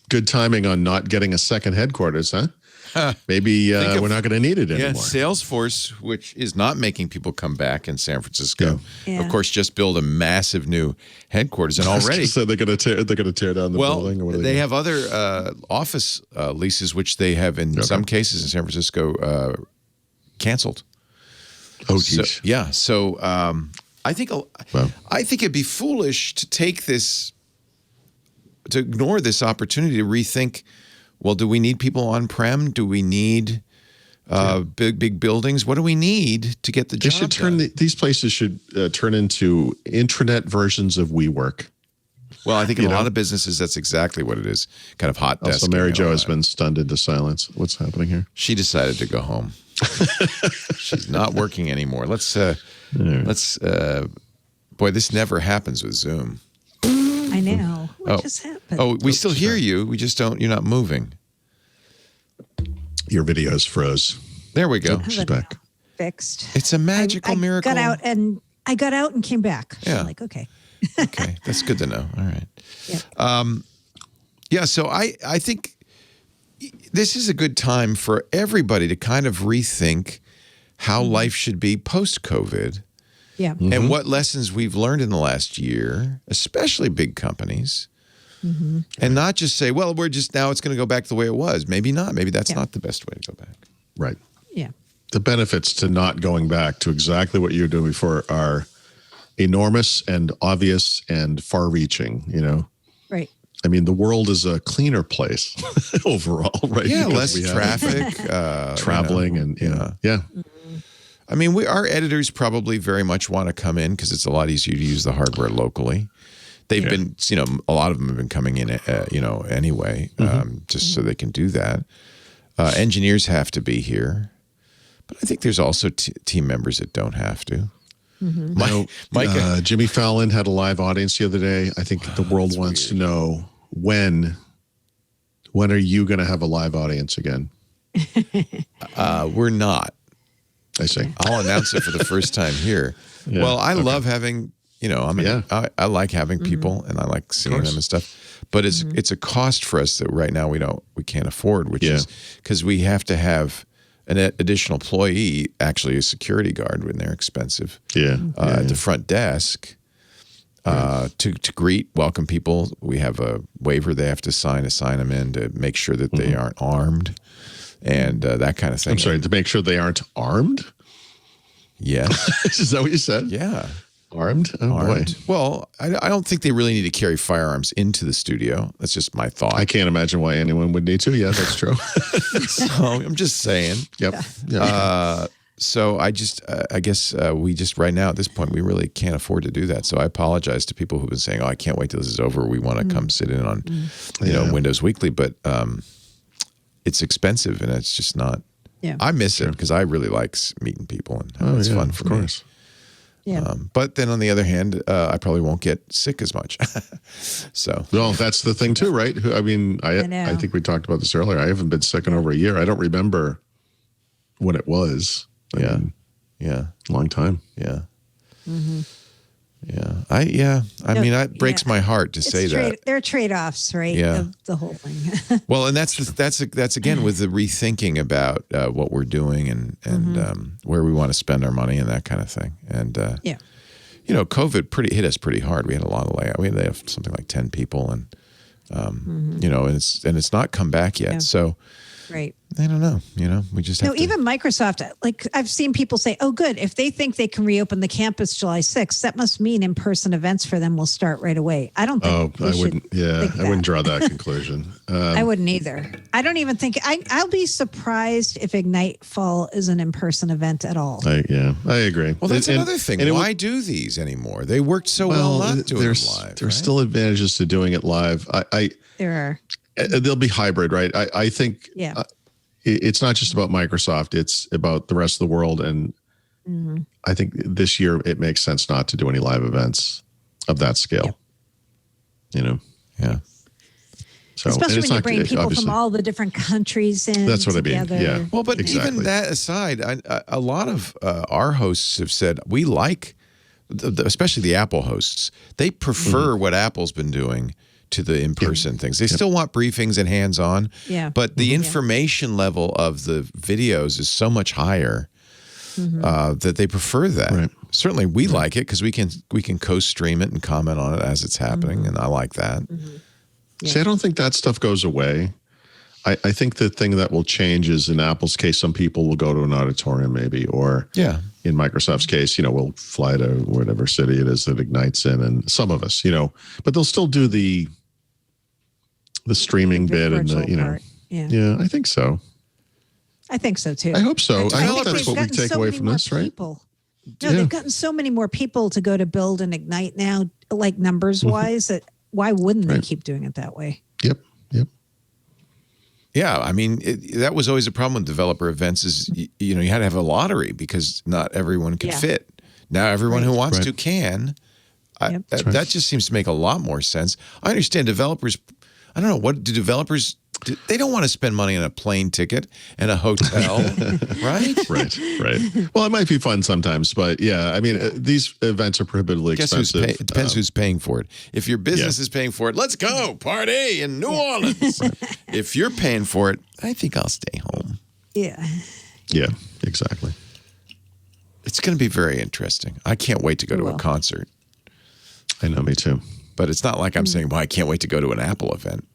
Good timing on not getting a second headquarters, huh? Maybe we're not going to need it anymore.
Yeah, Salesforce, which is not making people come back in San Francisco, of course, just built a massive new headquarters, and already
so they're going to tear down the building. Or what
they have other office leases, which they have in some cases in San Francisco canceled.
Oh, geez.
So I think it'd be foolish to ignore this opportunity to rethink. Well, do we need people on-prem? Do we need big buildings? What do we need to get the job done?
These places should turn into intranet versions of WeWork.
Well, I think in a lot of businesses, that's exactly what it is. Kind of hot desk.
Also, Mary Jo has been stunned into silence. What's happening here?
She decided to go home. She's not working anymore. Boy, this never happens with Zoom.
I know. What just happened?
Oh, we still hear you. We just don't. You're not moving.
Your videos froze.
There we go.
She's back.
Fixed.
It's a magical miracle.
I got out and came back.
Yeah.
I'm like, okay.
Okay, that's good to know. All right.
Yeah.
So I think this is a good time for everybody to kind of rethink how life should be post-COVID.
Yeah.
And what lessons we've learned in the last year, especially big companies, and not just say, well, it's going to go back the way it was. Maybe not. Maybe that's not the best way to go back.
Right.
Yeah.
The benefits to not going back to exactly what you were doing before are enormous and obvious and far-reaching,
Right.
I mean, the world is a cleaner place overall, right?
Yeah,
because
less traffic.
Traveling yeah.
I mean, our editors probably very much want to come in because it's a lot easier to use the hardware locally. They've been, a lot of them have been coming in, anyway, just so they can do that. Engineers have to be here. But I think there's also team members that don't have to.
Jimmy Fallon had a live audience the other day. I think the world wants to know when are you going to have a live audience again?
We're not.
I see.
I'll announce it for the first time here. Yeah. Well, I love having, I like having people and I like seeing them and stuff. But it's a cost for us that right now we can't afford, which is because we have to have an additional employee, actually a security guard when they're expensive. At the front desk to welcome people. We have a waiver they have to assign them in to make sure that they aren't armed. And that kind of thing.
I'm sorry, to make sure they aren't armed?
Yeah.
Is that what you said?
Yeah.
Armed? Oh,
armed.
Boy.
Well, I don't think they really need to carry firearms into the studio. That's just my thought.
I can't imagine why anyone would need to. Yeah, that's true.
So I'm just saying.
Yep.
So I guess we just right now at this point, we really can't afford to do that. So I apologize to people who've been saying, oh, I can't wait till this is over. We want to come sit in on, Windows Weekly. But it's expensive and it's just not.
Yeah.
I miss it because I really like meeting people and it's fun for me.
Yeah.
But then on the other hand, I probably won't get sick as much. So.
Well, that's the thing too, right? I mean, I think we talked about this earlier. I haven't been sick in over a year. I don't remember when it was. I mean, long time.
Yeah. Yeah. I mean, it breaks my heart to say that.
There are trade-offs, right?
Yeah.
Of the whole thing.
Well, and that's again with the rethinking about what we're doing and where we want to spend our money and that kind of thing. And COVID hit us pretty hard. We had a lot of layoff. We had laid off something like 10 people, and and it's not come back yet.
Yeah.
So.
Right.
I don't know. We just have to.
Even Microsoft, like I've seen people say, oh, good. If they think they can reopen the campus July 6th, that must mean in-person events for them will start right away. I don't think.
I wouldn't. Yeah, I wouldn't draw that conclusion.
I wouldn't either. I don't even think. I'll be surprised if Ignite Fall is an in-person event at all.
I agree.
Well, that's another thing. Why do these anymore? They worked so well not doing them live.
There's still advantages to doing it live.
There are.
They'll be hybrid, right? I think it's not just about Microsoft. It's about the rest of the world. And I think this year it makes sense not to do any live events of that scale.
Yeah.
So,
especially
and it's
when you
not,
bring people
obviously,
from all the different countries in.
That's what
together.
I mean. Yeah.
Well, but
exactly.
even that aside, a lot of our hosts have said we like, especially the Apple hosts, they prefer what Apple's been doing to the in-person things. They still want briefings and hands-on, but the information level of the videos is so much higher that they prefer that. Right. Certainly, we like it because we can co-stream it and comment on it as it's happening, and I like that.
See, I don't think that stuff goes away. I think the thing that will change is, in Apple's case, some people will go to an auditorium maybe, or in Microsoft's case, we'll fly to whatever city it is that Ignite's in, and some of us, but they'll still do the streaming bit and the,
part.
I think so.
I think so too.
I hope so.
And
I hope
they've
that's what we
gotten
take
so
away
many
from
more
this, right?
people. No, they've gotten so many more people to go to Build and Ignite now, like numbers wise, that why wouldn't they keep doing it that way?
Yep.
Yeah, I mean, that was always a problem with developer events is, you had to have a lottery because not everyone can fit. Now everyone who wants to can. That just seems to make a lot more sense. I understand developers, I don't know, what do developers, they don't want to spend money on a plane ticket and a hotel, right?
Right. Well, it might be fun sometimes, but I mean, these events are prohibitively expensive.
It depends who's paying for it. If your business is paying for it, let's go party in New Orleans. If you're paying for it, I think I'll stay home.
Yeah,
exactly.
It's going to be very interesting. I can't wait to go to a concert.
I know, me too.
But it's not like I'm saying, well, I can't wait to go to an Apple event.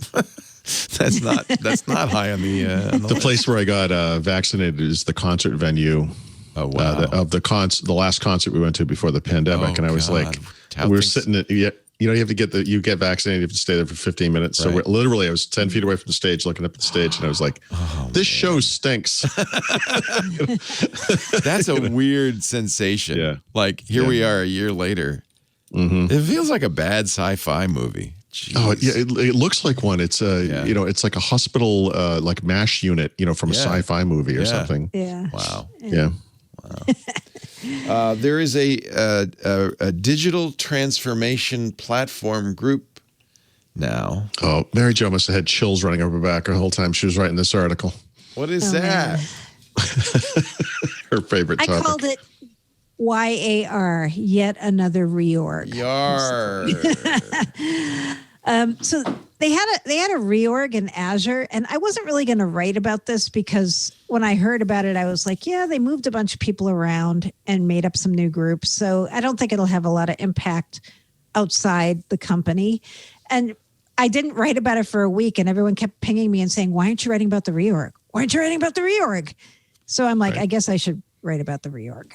That's not high on the
the place where I got vaccinated is the concert venue.
Oh wow!
Of the last concert we went to before the pandemic, and I was like, we were sitting at you have to get vaccinated. You have to stay there for 15 minutes. So literally, I was 10 feet away from the stage, looking up at the stage, and I was like, "This show stinks."
That's a weird sensation. Yeah, like here we are a year later. It feels like a bad sci-fi movie. Jeez.
Oh it looks like one. It's it's like a hospital like MASH unit, from a sci-fi movie or something.
Yeah.
Wow.
Yeah.
Wow. There is a digital transformation platform group now.
Oh, Mary Jo must have had chills running over her back the whole time she was writing this article.
What is that?
Her favorite topic.
I called it YAR, yet another reorg.
Yar.
So they had a reorg in Azure, and I wasn't really going to write about this because when I heard about it, I was like, they moved a bunch of people around and made up some new groups. So I don't think it'll have a lot of impact outside the company. And I didn't write about it for a week, and everyone kept pinging me and saying, why aren't you writing about the reorg? Why aren't you writing about the reorg? So I'm like, I guess I should write about the reorg.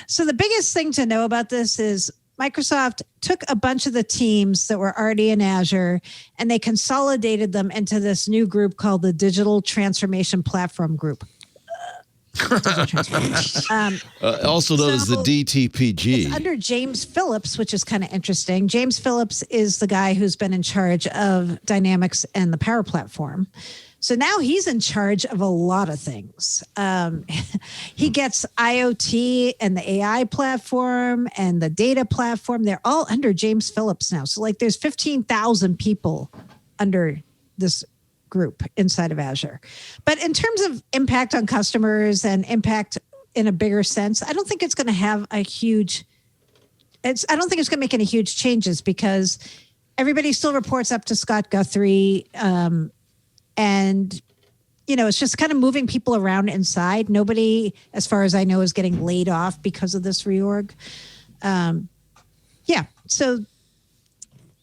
So the biggest thing to know about this is Microsoft took a bunch of the teams that were already in Azure and they consolidated them into this new group called the Digital Transformation Platform Group.
Also known as the DTPG.
It's under James Phillips, which is kind of interesting. James Phillips is the guy who's been in charge of Dynamics and the Power Platform. So now he's in charge of a lot of things. He gets IoT and the AI platform and the data platform. They're all under James Phillips now. So there's 15,000 people under this group inside of Azure. But in terms of impact on customers and impact in a bigger sense, I don't think it's going to have I don't think it's going to make any huge changes because everybody still reports up to Scott Guthrie. And, it's just kind of moving people around inside. Nobody, as far as I know, is getting laid off because of this reorg. So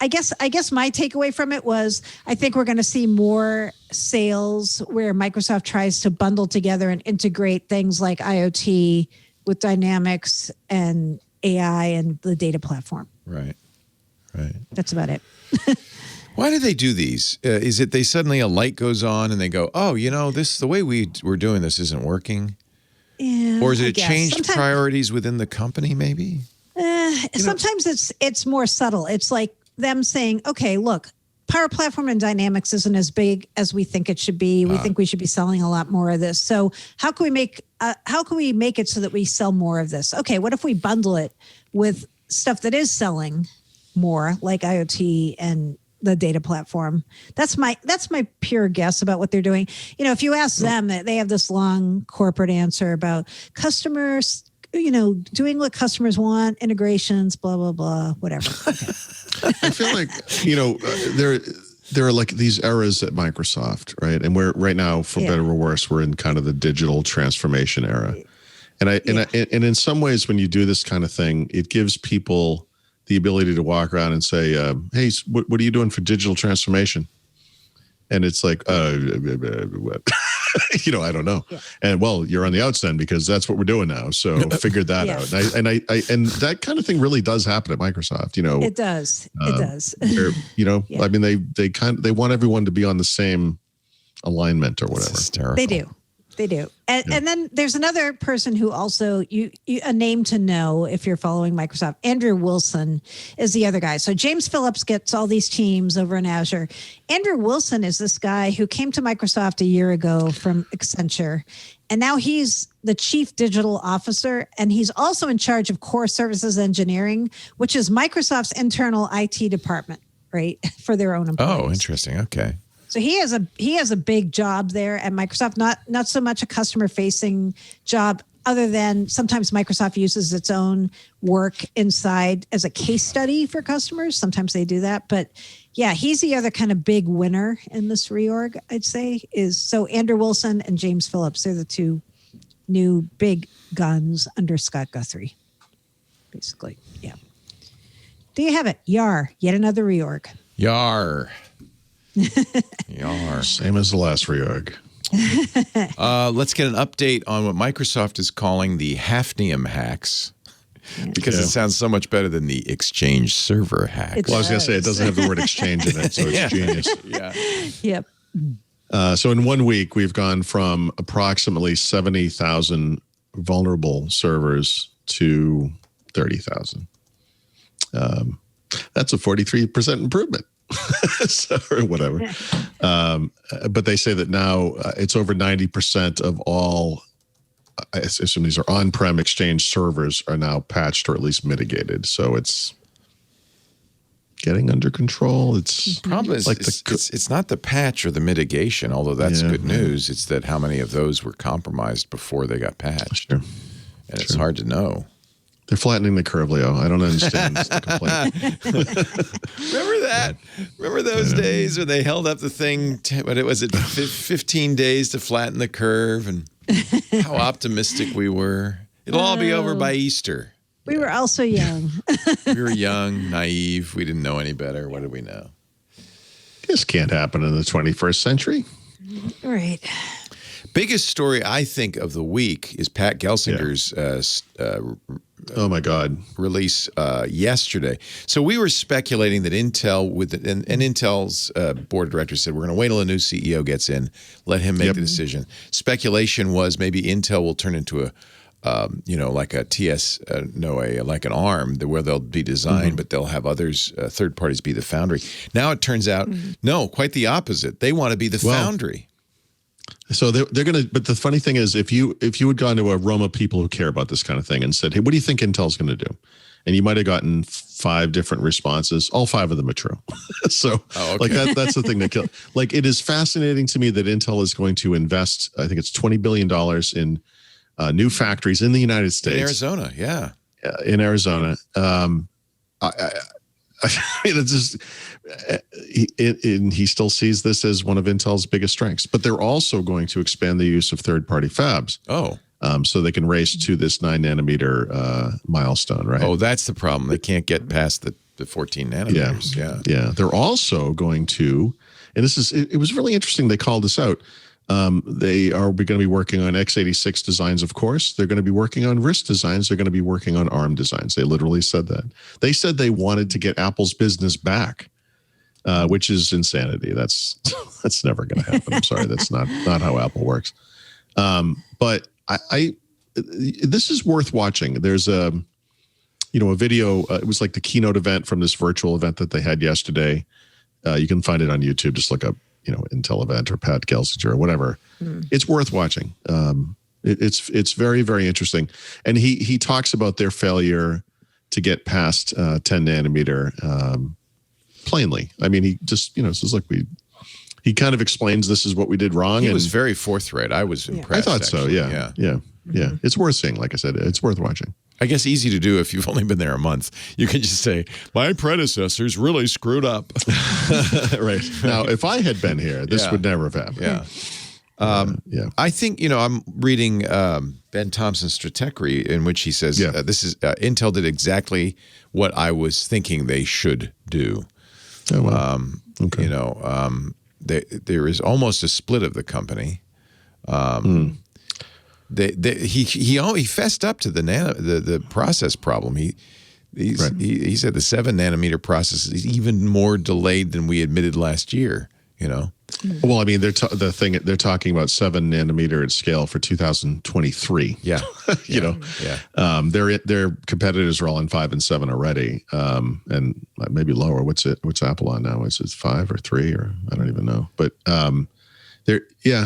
I guess my takeaway from it was I think we're going to see more sales where Microsoft tries to bundle together and integrate things like IoT with Dynamics and AI and the data platform.
Right.
That's about it.
Why do they do these? Is it they suddenly a light goes on and they go, the way we're doing this isn't working?
Yeah.
Or is it changed priorities within the company maybe?
Sometimes it's more subtle. It's like them saying, okay, look, Power Platform and Dynamics isn't as big as we think it should be. We think we should be selling a lot more of this. So how can we make it so that we sell more of this? Okay, what if we bundle it with stuff that is selling more, like IoT and the data platform. That's my pure guess about what they're doing. If you ask them, they have this long corporate answer about customers, doing what customers want, integrations, blah, blah, blah, whatever. Okay.
I feel like, there are like these eras at Microsoft, right? And we're right now, for better or worse, we're in kind of the digital transformation era. And and in some ways, when you do this kind of thing, it gives people the ability to walk around and say, hey, what are you doing for digital transformation? And it's like, what? I don't know. Yeah. And well, you're on the outside because that's what we're doing now. So figure that out. And that kind of thing really does happen at Microsoft.
It does. It does.
I mean, they want everyone to be on the same alignment or whatever.
They do. They do. And then there's another person who also, a name to know if you're following Microsoft. Andrew Wilson is the other guy. So James Phillips gets all these teams over in Azure. Andrew Wilson is this guy who came to Microsoft a year ago from Accenture. And now he's the chief digital officer. And he's also in charge of core services engineering, which is Microsoft's internal IT department, right? For their own employees.
Oh, interesting. Okay.
So he has a big job there at Microsoft, not so much a customer facing job, other than sometimes Microsoft uses its own work inside as a case study for customers. Sometimes they do that. But yeah, he's the other kind of big winner in this reorg, I'd say, so Andrew Wilson and James Phillips. They're the two new big guns under Scott Guthrie, basically. Yeah. There you have it. YAR, yet another reorg.
YAR. YAR.
Same as the last reorg.
Let's get an update on what Microsoft is calling the Hafnium hacks, because it sounds so much better than the Exchange server hack.
Well, I was going to say, it doesn't have the word exchange in it, so it's genius.
Yeah.
Yep.
So in 1 week, we've gone from approximately 70,000 vulnerable servers to 30,000. That's a 43% improvement. So, or whatever. But they say that now it's over 90% of all, I assume these are on-prem Exchange servers, are now patched or at least mitigated. So it's getting under control. It's
problem is like it's not the patch or the mitigation, although that's good news. It's that how many of those were compromised before they got patched.
Sure.
And it's hard to know.
They're flattening the curve, Leo. I don't understand the complaint.
Remember that? Remember those days when they held up the thing, what was it, 15 days to flatten the curve, and how optimistic we were. It'll all be over by Easter.
We were also young.
We were young, naive. We didn't know any better. What did we know?
This can't happen in the 21st century.
Right.
Biggest story, I think, of the week is Pat Gelsinger's
oh my God,
release yesterday. So we were speculating that Intel and Intel's board of directors said, we're going to wait till a new CEO gets in, let him make the decision. Speculation was maybe Intel will turn into a like a like an ARM where they'll be designed, but they'll have others, third parties, be the foundry. Now it turns out, no, quite the opposite. They want to be the foundry.
So they're going to, but the funny thing is, if you had gone to a room of people who care about this kind of thing and said, hey, what do you think Intel's going to do? And you might have gotten 5 different responses. All 5 of them are true. So like that's the thing that kills. Like, it is fascinating to me that Intel is going to invest, I think it's $20 billion in new factories in the United States.
In Arizona, yeah.
In Arizona. I mean, it's just, he still sees this as one of Intel's biggest strengths. But they're also going to expand the use of third-party fabs.
Oh.
So they can race to this 9 nanometer milestone, right?
Oh, that's the problem. They can't get past the 14 nanometers.
Yeah. They're also going to, and this is, it was really interesting. They called this out. They are going to be working on x86 designs, of course. They're going to be working on RISC designs. They're going to be working on ARM designs. They literally said that. They said they wanted to get Apple's business back, which is insanity. That's never going to happen. I'm sorry. That's not how Apple works. But this is worth watching. There's a video. It was like the keynote event from this virtual event that they had yesterday. You can find it on YouTube. Just look up, Intel event or Pat Gelsinger or whatever. It's worth watching. It's very, very interesting. And he talks about their failure to get past 10 nanometer plainly. I mean, he just, says, look, he kind of explains this is what we did wrong.
He was very forthright. I was impressed.
I thought so. Yeah. It's worth seeing. Like I said, it's worth watching.
I guess easy to do if you've only been there a month. You can just say, my predecessors really screwed up.
Right. Now, if I had been here, this would never have happened.
Yeah. I think, I'm reading Ben Thompson's Stratechery, in which he says, this is Intel did exactly what I was thinking they should do.
Oh, well. Okay.
There is almost a split of the company. He fessed up to the process problem. He said the 7 nanometer process is even more delayed than we admitted last year.
Well, I mean, they're talking about 7 nanometer at scale for 2023.
Yeah,
their competitors are all on 5 and 7 already, and maybe lower. What's Apple on now? Is it 5 or 3 or I don't even know. But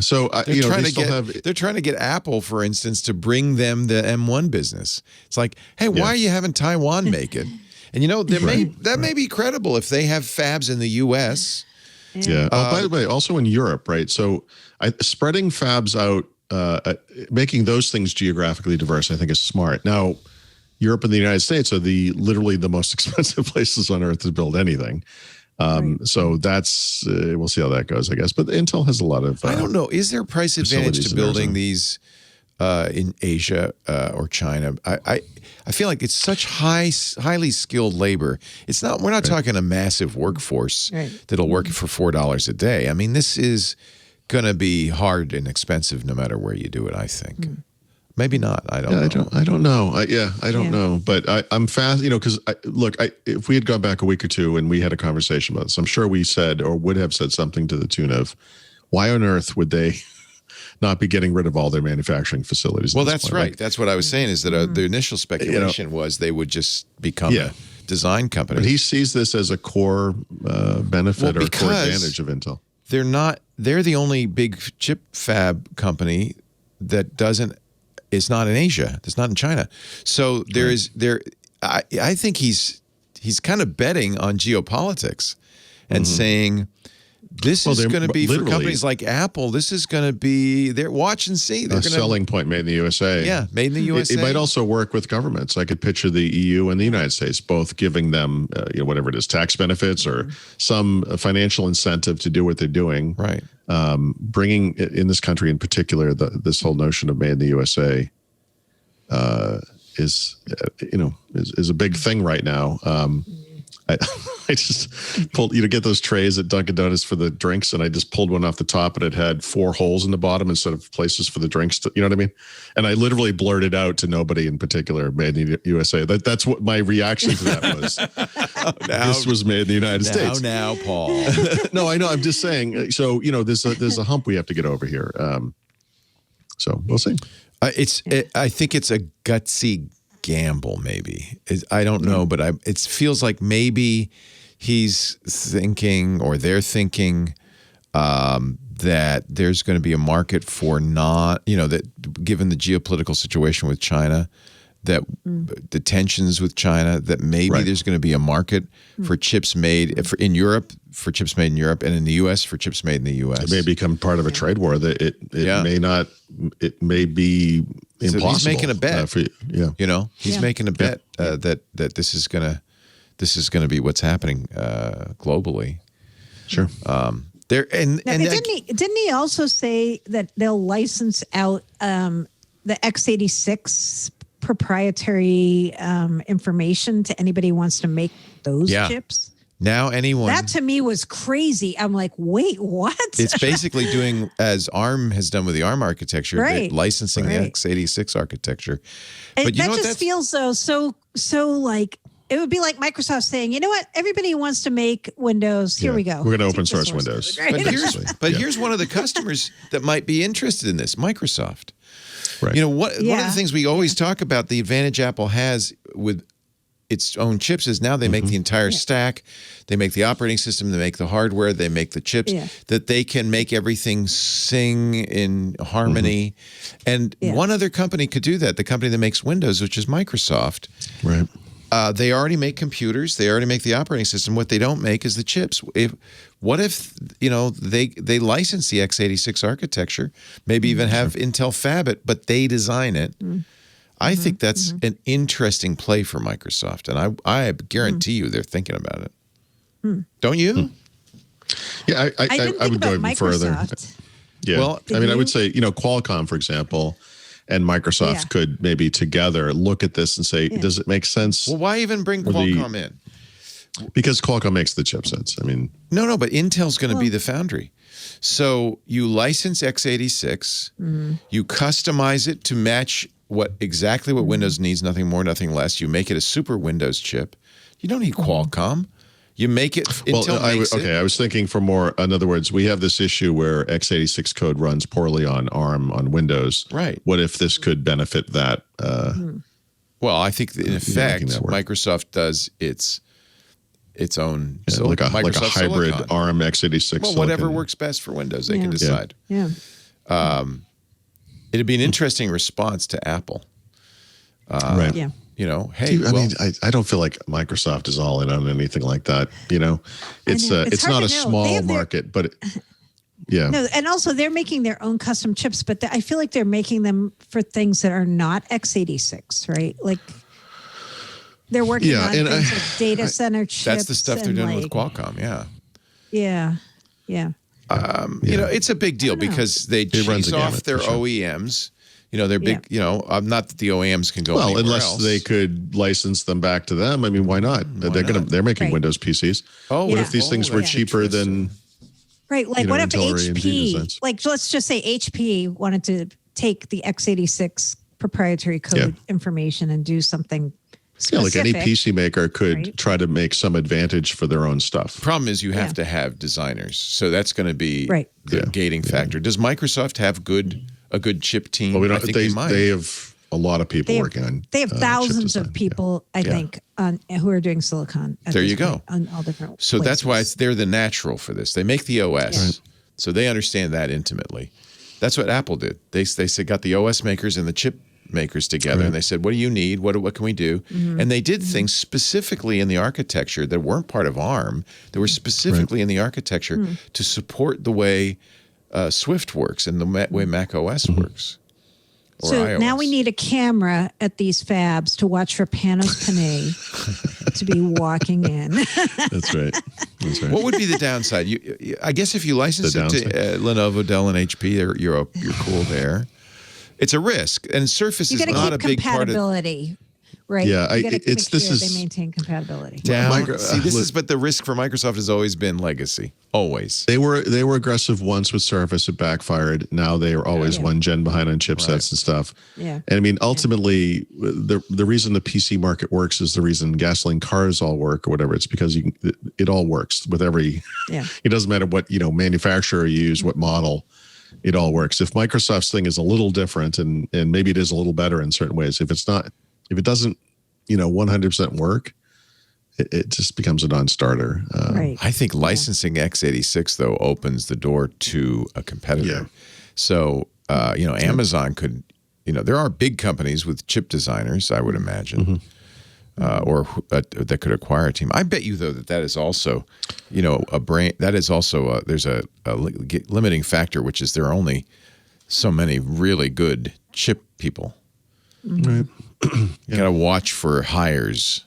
So they're trying to get Apple, for instance, to bring them the M1 business. It's like, hey, why are you having Taiwan make it? And that may be credible if they have fabs in the U.S. Yeah. By the way, also in Europe, right? So spreading fabs out, making those things geographically diverse, I think is smart. Now, Europe and the United States are literally the most expensive places on earth to build anything. So that's we'll see how that goes, I guess. But Intel has a lot of.
I don't know. Is there a price advantage to building these in Asia or China? I feel like it's such highly skilled labor. It's not. We're not talking a massive workforce that'll work for $4 a day. I mean, this is going to be hard and expensive no matter where you do it. I think. Maybe not. I don't know.
I don't know. I don't know. But I'm fast, because if we had gone back a week or two and we had a conversation about this, I'm sure we said or would have said something to the tune of, why on earth would they not be getting rid of all their manufacturing facilities?
Well, that's right. That's what I was saying is that the initial speculation was they would just become a design company.
But he sees this as a core benefit or core advantage of Intel.
They're the only big chip fab company that is not in Asia. It's not in China. So I think he's kind of betting on geopolitics and saying this is going to be for companies like Apple. This is going to be watch and see. They're
selling point made in the USA.
Yeah, made in the USA.
It might also work with governments. I could picture the EU and the United States both giving them whatever it is, tax benefits or some financial incentive to do what they're doing.
Right.
Bringing in this country in particular, this whole notion of made in the USA is a big thing right now. I just pulled, get those trays at Dunkin' Donuts for the drinks, and I just pulled one off the top, and it had 4 holes in the bottom instead of places for the drinks. You know what I mean? And I literally blurted out to nobody in particular, "Made in the USA." That's what my reaction to that was. This was made in the United States.
Now, Paul.
No, I know. I'm just saying. So there's a hump we have to get over here. So we'll see.
I think it's a gutsy gamble, maybe. I don't know, but it feels like maybe he's thinking, or they're thinking, that there's going to be a market for that given the geopolitical situation with China, that the tensions with China, that maybe there's going to be a market for chips made in Europe, for chips made in Europe, and in the U.S. for chips made in the U.S.
It may become part of a trade war. That it may not. It may be impossible.
So he's making a bet. He's making a bet that this is gonna be what's happening globally.
Sure.
Didn't he also say that they'll license out the x86 proprietary information to anybody who wants to make those chips?
Now anyone.
That to me was crazy. I'm like, wait, what?
It's basically doing as ARM has done with the ARM architecture, licensing the x86 architecture.
But that just feels so like it would be like Microsoft saying, you know what? Everybody who wants to make Windows, here we go.
We're going to open source Windows.
But here's one of the customers that might be interested in this, Microsoft.
Right.
One of the things we always talk about, the advantage Apple has with its own chips is now they make the entire stack. They make the operating system. They make the hardware. They make the chips. That they can make everything sing in harmony. And one other company could do that. The company that makes Windows, which is Microsoft.
Right.
They already make computers. They already make the operating system. What they don't make is the chips. What if they license the x86 architecture, maybe even have Intel fab it, but they design it? I think that's an interesting play for Microsoft, and I guarantee you they're thinking about it. Don't you?
Yeah, I would go even further. Yeah,
well,
I would say Qualcomm, for example, and Microsoft could maybe together look at this and say, does it make sense?
Well, why even bring Qualcomm in?
Because Qualcomm makes the chipsets.
No, but Intel's going to be the foundry. So you license x86, you customize it to match exactly what Windows needs, nothing more, nothing less. You make it a super Windows chip. You don't need Qualcomm. You make it. Intel makes it.
I was thinking for more. In other words, we have this issue where x86 code runs poorly on ARM on Windows.
Right.
What if this could benefit that?
Well, I think in effect, Microsoft does its own
like a hybrid
silicon.
ARM x86.
Well, whatever works best for Windows, they can decide. It'd be an interesting response to Apple.
Right.
Yeah.
Hey.
I don't feel like Microsoft is all in on anything like that. It's not a small market, but
No, and also they're making their own custom chips, but I feel like they're making them for things that are not x86, right? Like they're working on things like data center chips.
That's the stuff they're doing with Qualcomm. Yeah. It's a big deal because they cheese off their OEMs. They're big. Not that the OEMs can go anywhere
unless
else.
they could license them back to them. Why not? They're making Windows PCs. What if these things were cheaper than?
Right. Like what if HP? Like let's just say HP wanted to take the x86 proprietary code information and do something specific.
Like any PC maker could try to make some advantage for their own stuff.
Problem is you have to have designers, so that's going to be the gating factor. Does Microsoft have a good chip team?
Well,
I think they might.
They have a lot of people working on.
They have thousands of people, I think, who are doing silicon.
There you go.
On all different.
So that's why they're the natural for this. They make the OS, so they understand that intimately. That's what Apple did. They got the OS makers and the chip makers together, and they said, "What do you need? What can we do?" And they did things specifically in the architecture that weren't part of ARM. They were specifically in the architecture to support the way Swift works and the way Mac OS works.
So iOS. Now we need a camera at these fabs to watch for Panos Panay to be walking in.
That's right.
What would be the downside? I guess if you license it to Lenovo, Dell, and HP, you're cool there. It's a risk, and Surface is not a big part of
compatibility. Right.
Yeah,
they maintain compatibility.
But the risk for Microsoft has always been legacy. Always.
They were aggressive once with Surface. It backfired. Now they are always one gen behind on chipsets and stuff.
Yeah.
And ultimately, the reason the PC market works is the reason gasoline cars all work or whatever. It's because it all works with every. Yeah. It doesn't matter what manufacturer you use, what model. It all works. If Microsoft's thing is a little different and maybe it is a little better in certain ways, if it doesn't, 100% work, it just becomes a non-starter.
I think licensing x86 though opens the door to a competitor.
Yeah.
So Amazon could, there are big companies with chip designers, I would imagine, or that could acquire a team. I bet you though that is also, a brain. That is also there's a limiting factor, which is there are only so many really good chip people.
Right.
You got to watch for hires,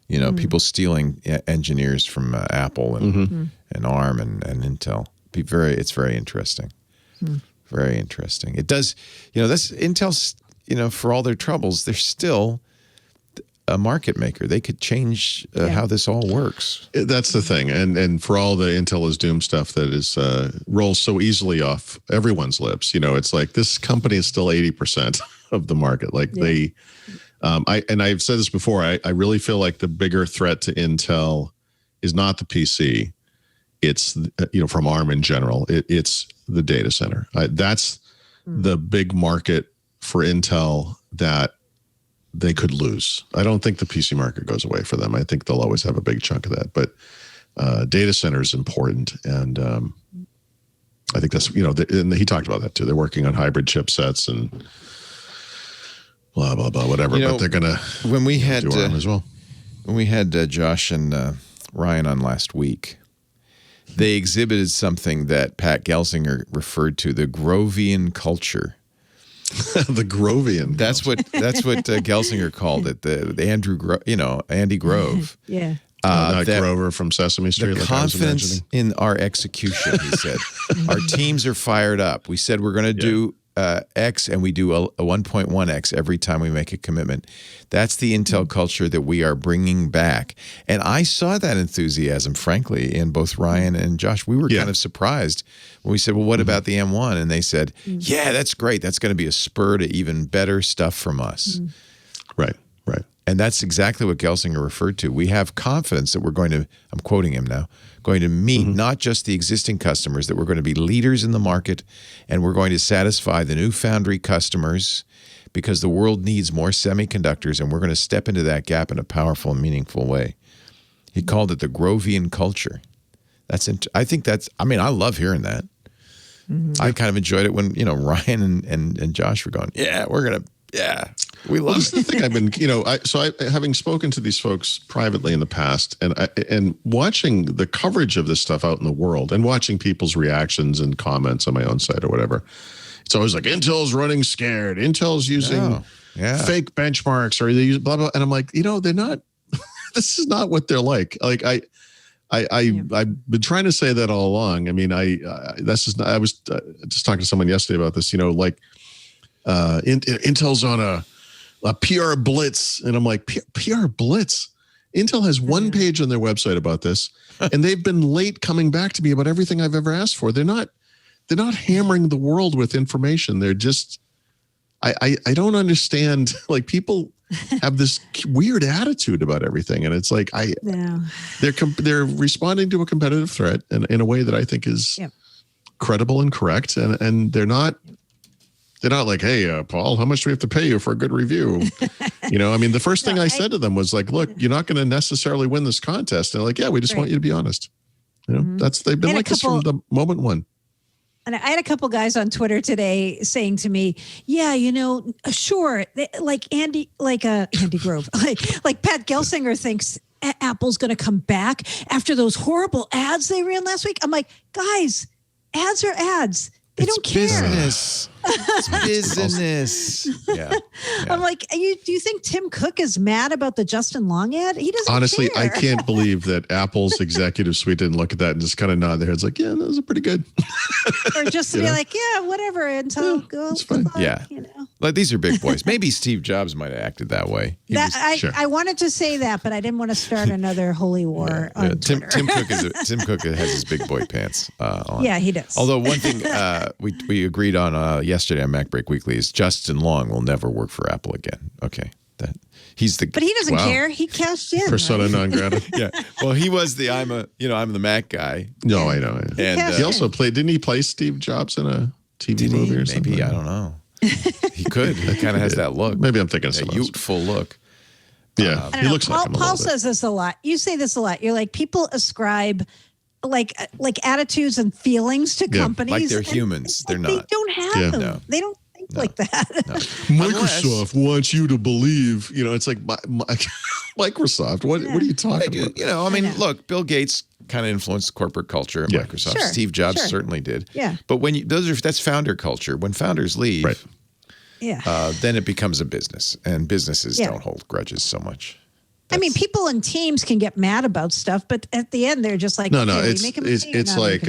people stealing engineers from Apple and ARM and Intel. It's very interesting. Very interesting. It does, that's Intel's, for all their troubles, they're still a market maker. They could change how this all works.
That's the thing. And for all the Intel is doomed stuff that is rolls so easily off everyone's lips, it's like this company is still 80% of the market. Like I've said this before, I really feel like the bigger threat to Intel is not the PC. It's, from ARM in general, it's the data center. That's the big market for Intel that they could lose. I don't think the PC market goes away for them. I think they'll always have a big chunk of that. But data center is important. And I think that's, and he talked about that too. They're working on hybrid chipsets and blah, blah, blah, whatever. But they're going to
when we had
do ARM as well.
When we had Josh and Ryan on last week, they exhibited something that Pat Gelsinger referred to, the Grovian culture.
The Grovian.
That's what Gelsinger called it. The Andy Grove.
Yeah.
Not Grover from Sesame Street.
The confidence in our execution, he said. Our teams are fired up. We said we're going to do X, and we do a 1.1X every time we make a commitment. That's the Intel culture that we are bringing back. And I saw that enthusiasm, frankly, in both Ryan and Josh. We were kind of surprised when we said, well, what about the M1? And they said, yeah, that's great. That's going to be a spur to even better stuff from us.
Right.
And that's exactly what Gelsinger referred to. We have confidence that we're going to, I'm quoting him now, going to meet not just the existing customers, that we're going to be leaders in the market, and we're going to satisfy the new foundry customers because the world needs more semiconductors, and we're going to step into that gap in a powerful and meaningful way. He called it the Grovian culture. I think that's, I mean, I love hearing that. I kind of enjoyed it when, Ryan and Josh were going, yeah, we're going to, we love
this is the thing I've been, having spoken to these folks privately in the past, and watching the coverage of this stuff out in the world, and watching people's reactions and comments on my own site or whatever, it's always like Intel's running scared. Intel's using fake benchmarks, or they use blah blah. And I'm like, they're not. This is not what they're like. Like I've been trying to say that all along. I mean, that's just not. I was just talking to someone yesterday about this. Intel's on a PR blitz, and I'm like, PR blitz? Intel has one page on their website about this, and they've been late coming back to me about everything I've ever asked for. They're not hammering the world with information. They're just, I don't understand. Like, people have this weird attitude about everything, and it's like they're responding to a competitive threat in a way that I think is credible and correct, and they're not. They're not like, hey, Paul, how much do we have to pay you for a good review? I mean, the first thing I said to them was like, look, you're not going to necessarily win this contest. And they're like, yeah, we just want you to be honest. They've been like this from the moment one.
And I had a couple guys on Twitter today saying to me, yeah, sure. Like Andy Grove, like Pat Gelsinger thinks Apple's going to come back after those horrible ads they ran last week. I'm like, guys, ads are ads. They don't care.
Business. It's business. Yeah.
I'm like, do you think Tim Cook is mad about the Justin Long ad? He doesn't
Honestly,
care.
I can't believe that Apple's executive suite didn't look at that and just kind of nod their heads like, yeah, those are pretty good.
Or just to be like, yeah, whatever, until
it's fine.
Like, these are big boys. Maybe Steve Jobs might have acted that way.
I wanted to say that, but I didn't want to start another holy war on Twitter.
Tim Cook has his big boy pants on.
Yeah, he does.
Although one thing we agreed on yesterday on MacBreak Weekly is Justin Long will never work for Apple again. Okay. But he doesn't
care. He cashed in.
Persona non grata.
Yeah. Well, he was I'm the Mac guy.
No, I know.
And
he also didn't he play Steve Jobs in a TV movie or something?
Maybe, I don't know. He could. He kind of has that look.
Maybe I'm thinking of
a youthful look.
Yeah. He looks like him a
Paul
little bit.
says this a lot. You say this a lot. You're like, people ascribe like attitudes and feelings to companies.
Like they're humans. They're not.
They don't have them.
No.
They don't think like that.
No.
Microsoft wants you to believe, it's like Microsoft. What are you talking about?
Look, Bill Gates kind of influenced corporate culture at Microsoft.
Sure.
Steve Jobs certainly did.
Yeah.
But that's founder culture. When founders leave, then it becomes a business, and businesses don't hold grudges so much.
I mean, people in teams can get mad about stuff, but at the end, they're just like,
no, it's like,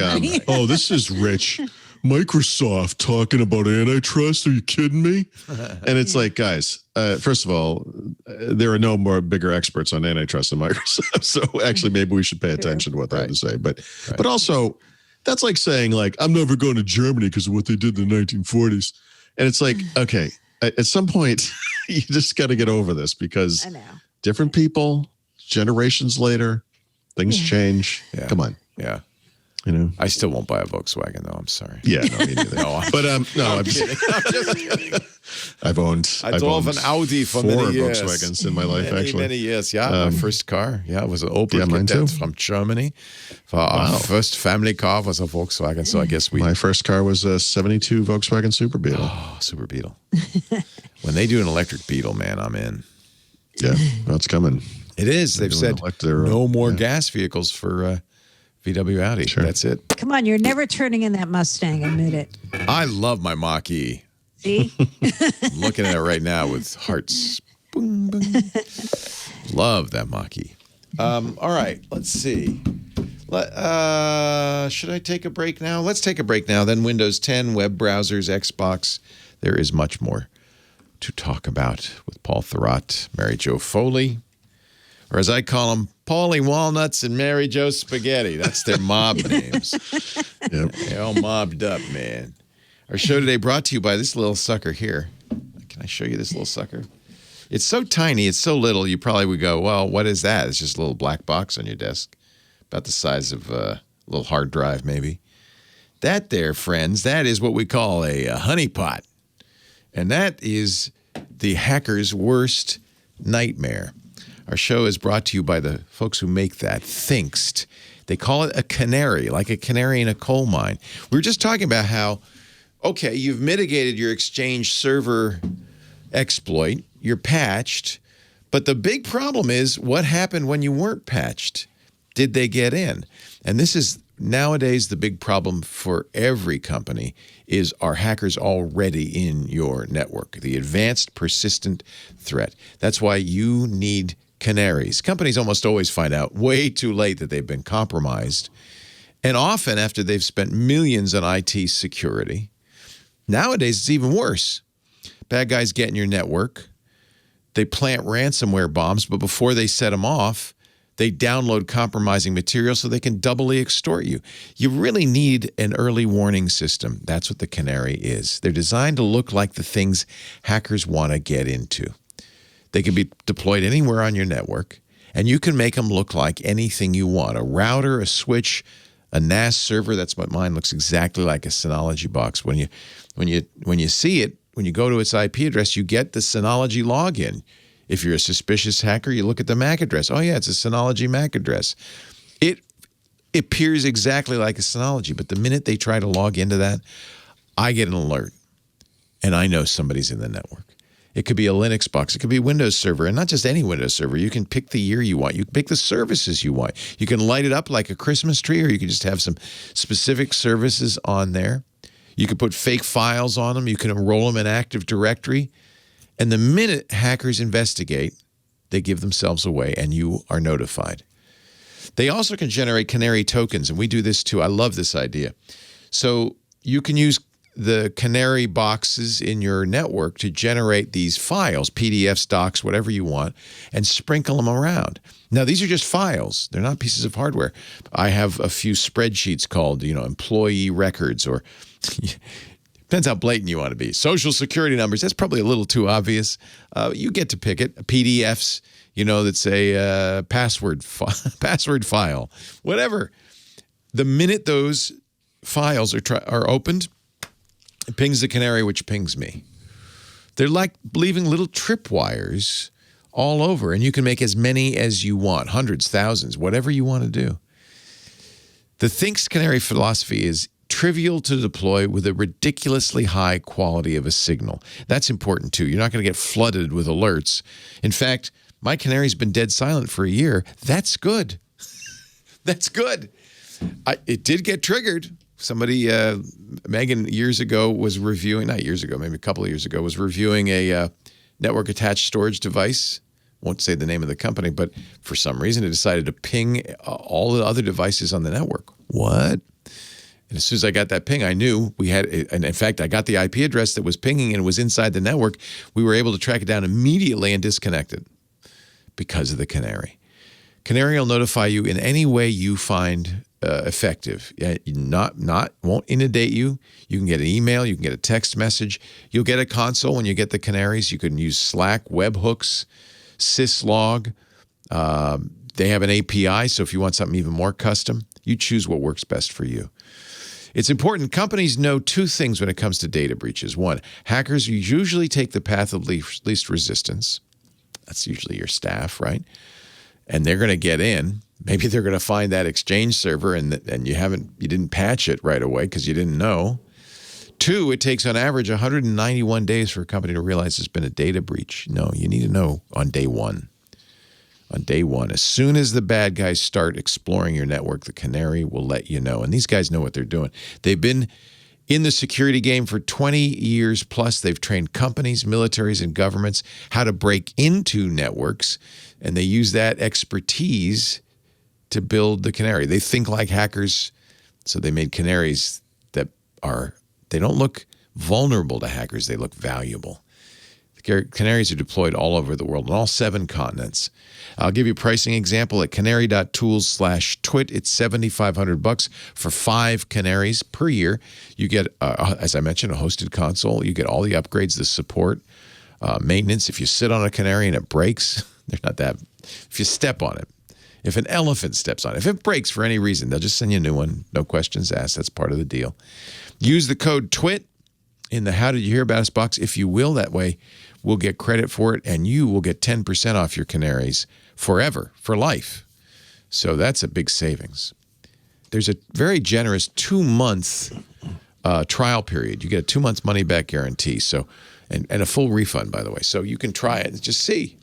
oh, this is rich. Microsoft talking about antitrust. Are you kidding me? And it's like, guys, first of all, there are no bigger experts on antitrust than Microsoft. So actually, maybe we should pay attention to what they have to say. But also, that's like saying, like, I'm never going to Germany because of what they did in the 1940s. And it's like, okay, at some point, you just got to get over this, because different people, generations later, things change.
Yeah.
Come on.
Yeah. I still won't buy a Volkswagen, though. I'm sorry.
Yeah, no, me neither. I'm
kidding. I'm just kidding.
I've owned
an Audi for
4
many years.
Volkswagens in my life, actually.
Many years, my first car, it was an Opel
mine
Kadett
too.
from Germany. Our first family car was a Volkswagen, so I guess
My first car was a 72 Volkswagen Super Beetle.
Oh, Super Beetle. When they do an electric Beetle, man, I'm in.
Yeah, well, it's coming.
It is. They've said no more gas vehicles for VW Audi. Sure. That's it.
Come on, you're never turning in that Mustang. Admit it.
I love my Mach-E.
See?
I'm looking at it right now with hearts. Boom, boom. Love that Mach-E. All right, let's see. Should I take a break now? Let's take a break now. Then Windows 10, web browsers, Xbox. There is much more to talk about with Paul Thurrott, Mary Jo Foley, or as I call them, Paulie Walnuts and Mary Jo Spaghetti. That's their mob names. Yep. They're all mobbed up, man. Our show today brought to you by this little sucker here. Can I show you this little sucker? It's so tiny, it's so little, you probably would go, well, what is that? It's just a little black box on your desk, about the size of a little hard drive, maybe. That there, friends, that is what we call a honeypot. And that is the hacker's worst nightmare. Our show is brought to you by the folks who make that, Thinkst. They call it a canary, like a canary in a coal mine. We were just talking about how, okay, you've mitigated your Exchange server exploit, you're patched, but the big problem is what happened when you weren't patched? Did they get in? And this is nowadays the big problem for every company is, are hackers already in your network? The advanced persistent threat. That's why you need canaries. Companies almost always find out way too late that they've been compromised, and often after they've spent millions on IT security. Nowadays, it's even worse. Bad guys get in your network. They plant ransomware bombs, but before they set them off, they download compromising material so they can doubly extort you. You really need an early warning system. That's what the Canary is. They're designed to look like the things hackers want to get into. They can be deployed anywhere on your network, and you can make them look like anything you want. A router, a switch, a NAS server. That's what mine looks exactly like, a Synology box. When you see it, when you go to its IP address, you get the Synology login. If you're a suspicious hacker, you look at the MAC address. Oh, yeah, it's a Synology MAC address. It appears exactly like a Synology, but the minute they try to log into that, I get an alert, and I know somebody's in the network. It could be a Linux box. It could be a Windows server, and not just any Windows server. You can pick the year you want. You can pick the services you want. You can light it up like a Christmas tree, or you can just have some specific services on there. You can put fake files on them. You can enroll them in Active Directory. And the minute hackers investigate, they give themselves away, and you are notified. They also can generate Canary tokens, and we do this too. I love this idea. So you can use the Canary boxes in your network to generate these files, PDFs, docs, whatever you want, and sprinkle them around. Now, these are just files. They're not pieces of hardware. I have a few spreadsheets called, employee records, or depends how blatant you want to be. Social security numbers, that's probably a little too obvious. You get to pick it. PDFs, that say password file, whatever. The minute those files are opened, it pings the Canary, which pings me. They're like leaving little tripwires all over, and you can make as many as you want, hundreds, thousands, whatever you want to do. The Thinkst Canary philosophy is trivial to deploy with a ridiculously high quality of a signal. That's important too. You're not going to get flooded with alerts. In fact, my Canary's been dead silent for a year. That's good. That's good. It did get triggered. Somebody, Megan, years ago was reviewing, not years ago, maybe a couple of years ago, was reviewing a network attached storage device. Won't say the name of the company, but for some reason it decided to ping all the other devices on the network. What? And as soon as I got that ping, I knew we had, and in fact, I got the IP address that was pinging and was inside the network. We were able to track it down immediately and disconnect it because of the Canary. Canary will notify you in any way you find effective. Won't inundate you. You can get an email. You can get a text message. You'll get a console when you get the Canaries. You can use Slack, webhooks, syslog. They have an API, so if you want something even more custom, you choose what works best for you. It's important. Companies know two things when it comes to data breaches. One, hackers usually take the path of least resistance. That's usually your staff, right? And they're going to get in. Maybe they're going to find that Exchange server and you didn't patch it right away because you didn't know. Two, it takes on average 191 days for a company to realize there's been a data breach. No, you need to know on day one. on day one. As soon as the bad guys start exploring your network, the Canary will let you know. And these guys know what they're doing. They've been in the security game for 20 years plus. They've trained companies, militaries, and governments how to break into networks, and they use that expertise to build the Canary. They think like hackers, so they made Canaries that they don't look vulnerable to hackers, they look valuable. Canaries are deployed all over the world on all 7 continents. I'll give you a pricing example at canary.tools/twit. It's $7,500 for 5 Canaries per year. You get, as I mentioned, a hosted console. You get all the upgrades, the support, maintenance. If you sit on a Canary and it breaks, they're not that. If you step on it, if an elephant steps on it, if it breaks for any reason, they'll just send you a new one. No questions asked. That's part of the deal. Use the code TWIT in the How Did You Hear About Us box, if you will. That way we'll get credit for it, and you will get 10% off your Canaries forever, for life. So that's a big savings. There's a very generous 2-month trial period. You get a 2 months money back guarantee. So, and a full refund, by the way. So you can try it and just see.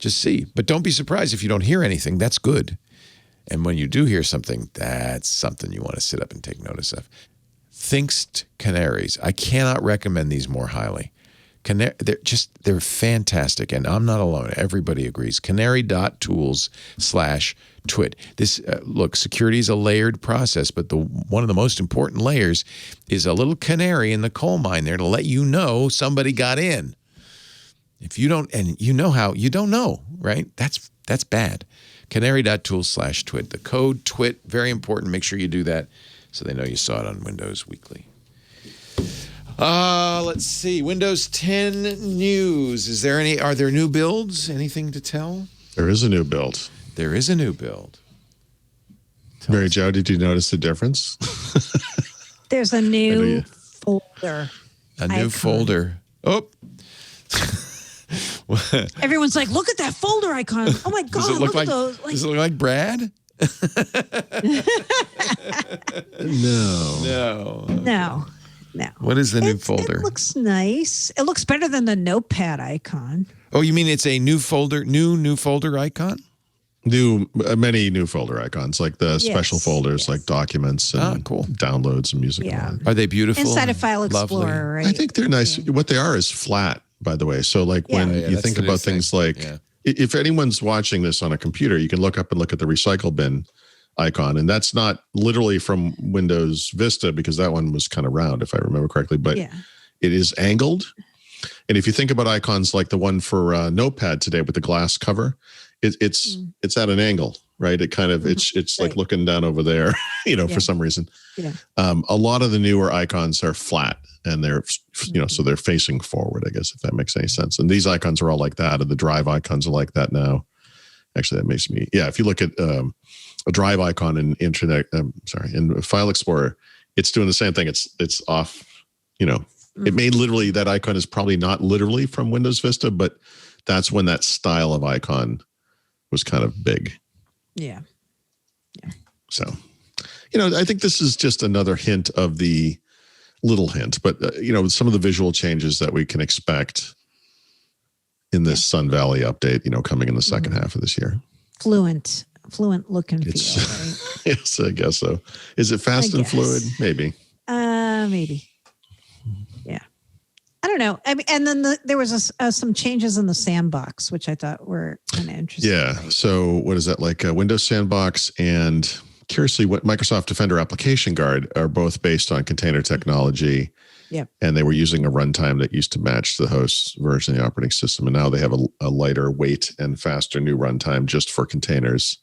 Just see. But don't be surprised if you don't hear anything. That's good. And when you do hear something, that's something you want to sit up and take notice of. Thinkst Canaries. I cannot recommend these more highly. They're fantastic, and I'm not alone. Everybody agrees. Canary.tools/twit. This look, security is a layered process, but one of the most important layers is a little canary in the coal mine there to let you know somebody got in. If you don't, and you know how, you don't know, right? That's bad. Canary.tools/twit. The code TWIT, very important. Make sure you do that so they know you saw it on Windows Weekly. Let's see. Windows 10 news. Are there new builds? Anything to tell?
There is a new build.
There is a new build.
Mary Jo, did you notice the difference?
There's a new folder.
A new folder. Oh.
Everyone's like, look at that folder icon. Oh my God, look at those.
Does it look like Brad?
No.
What is the new folder?
It looks nice. It looks better than the notepad icon.
Oh, you mean it's a new folder, new folder icon?
Many new folder icons, like the special folders, like documents and downloads and music.
Yeah.
Are they beautiful?
Inside of File Explorer, right?
I think they're nice. Yeah. What they are is flat, by the way. So like when you think about things like, if anyone's watching this on a computer, you can look up and look at the recycle bin icon. And that's not literally from Windows Vista, because that one was kind of round, if I remember correctly, but it is angled. And if you think about icons like the one for Notepad today with the glass cover, it's at an angle, right? It kind of, it's like looking down over there, for some reason. Yeah. A lot of the newer icons are flat and they're, so they're facing forward, I guess, if that makes any sense. And these icons are all like that, and the drive icons are like that now. Actually, that makes me, if you look at a drive icon in in File Explorer, it's doing the same thing. It's off, it may literally, that icon is probably not literally from Windows Vista, but that's when that style of icon was kind of big.
Yeah.
So, I think this is just another hint of the little hint, but some of the visual changes that we can expect in this Sun Valley update, coming in the second half of this year.
Fluent look and feel, right?
Yes, I guess so. Is it fast and fluid? Maybe.
Maybe. Yeah. I don't know. I mean, and then there was some changes in the sandbox, which I thought were kind of interesting.
Yeah. Right? So what is that, like Windows Sandbox and, curiously, what Microsoft Defender Application Guard are both based on container technology.
Yep.
And they were using a runtime that used to match the host's version of the operating system. And now they have a lighter weight and faster new runtime just for containers.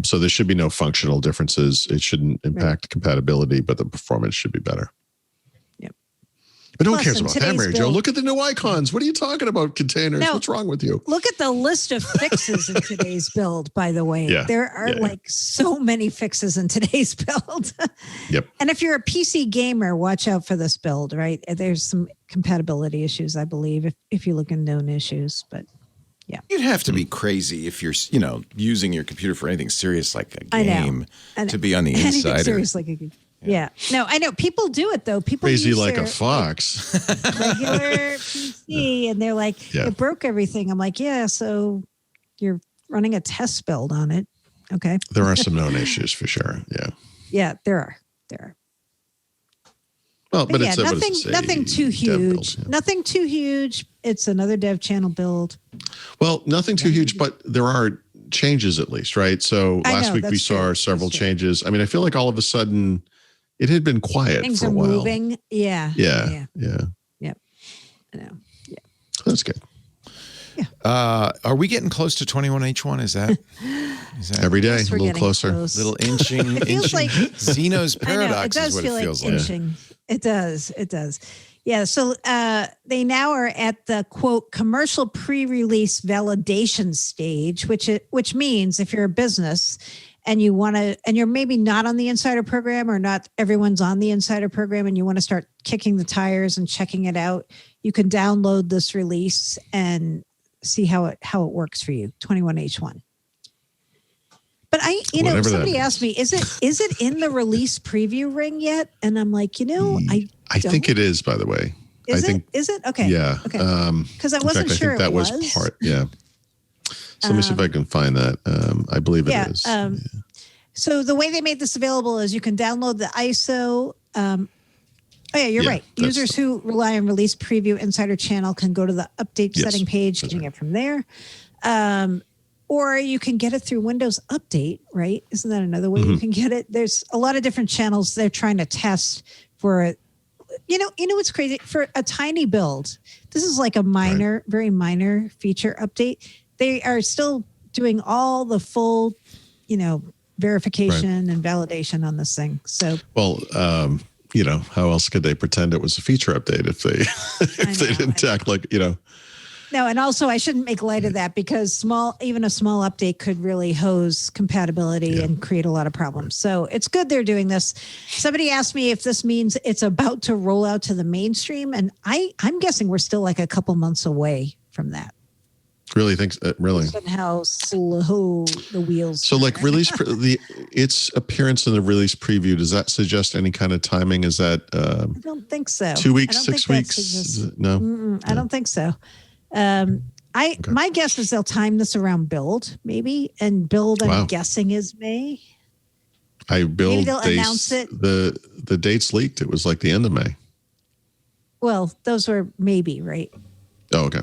So there should be no functional differences. It shouldn't impact compatibility, but the performance should be better.
Yep.
But who cares about that, Mary Jo? Look at the new icons. What are you talking about, containers?
No,
what's wrong with you?
Look at the list of fixes in today's build, by the way.
Yeah.
There are so many fixes in today's build.
Yep.
And if you're a PC gamer, watch out for this build, right? There's some compatibility issues, I believe, if you look in known issues, but yeah.
You'd have to be crazy if you're, using your computer for anything serious like a game to be on the inside.
Anything serious like a game. Yeah. No, I know. People do it, though. People
crazy
use
like a fox.
Regular PC, and they're like, it broke everything. I'm like, yeah, so you're running a test build on it. Okay.
There are some known issues for sure. Yeah.
Yeah, there are.
Well, but
yeah,
it's
nothing too huge.
Build, yeah.
Nothing too huge. It's another dev channel build.
Well, nothing too huge, but there are changes at least, right? So last week we saw several changes. I mean, I feel like all of a sudden it had been quiet
Things
for a
are
while.
moving. Yeah.
Yeah.
Yep. I know. Yeah.
That's good.
Yeah.
Are we getting close to 21H1? Is that
every day
Yes,
a little closer?
Little inching.
It feels like
Zeno's paradox
it does
is what
feel
it feels
like
like.
inching. It does. Yeah. So they now are at the quote commercial pre-release validation stage, which means if you're a business and you want to, and you're maybe not on the insider program or not everyone's on the insider program and you want to start kicking the tires and checking it out, you can download this release and see how it works for you. 21H1. But somebody asked me, is it in the release preview ring yet? And I'm like, I
think it is, by the way.
Is it? Okay.
Yeah.
Okay. Because I wasn't
fact,
sure
I think that was part. Yeah. So let me see if I can find that. I believe it is.
So the way they made this available is you can download the ISO. You're right. Users who rely on release preview insider channel can go to the update setting page, getting it from there. Or you can get it through Windows Update, right? Isn't that another way you can get it? There's a lot of different channels they're trying to test for. You know what's crazy? For a tiny build, this is like a very minor feature update. They are still doing all the full, verification and validation on this thing. So,
well, how else could they pretend it was a feature update if they didn't tackle
No, and also I shouldn't make light of that because even a small update could really hose compatibility and create a lot of problems. So it's good they're doing this. Somebody asked me if this means it's about to roll out to the mainstream, and I'm guessing we're still like a couple months away from that.
Really thinks really.
Based on how slow the wheels.
So like its appearance in the release preview, does that suggest any kind of timing? Is that
I don't think so.
2 weeks, 6 weeks? No,
I don't think so. My guess is they'll time this around build, maybe, and build. I'm guessing is May.
Maybe
they'll announce it.
The dates leaked. It was like the end of May.
Well, those were maybe right.
Oh, okay.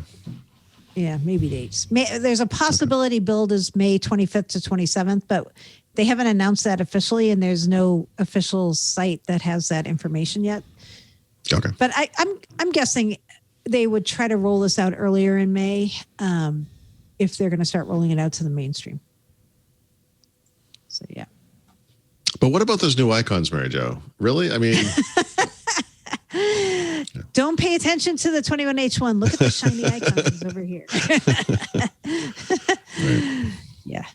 Yeah, maybe dates. There's a possibility build is May 25th to 27th, but they haven't announced that officially, and there's no official site that has that information yet.
Okay.
But I'm guessing they would try to roll this out earlier in May if they're going to start rolling it out to the mainstream. So, yeah.
But what about those new icons, Mary Jo? Really? I mean...
Don't pay attention to the 21H1. Look at the shiny icons over here.
Right.
Yeah.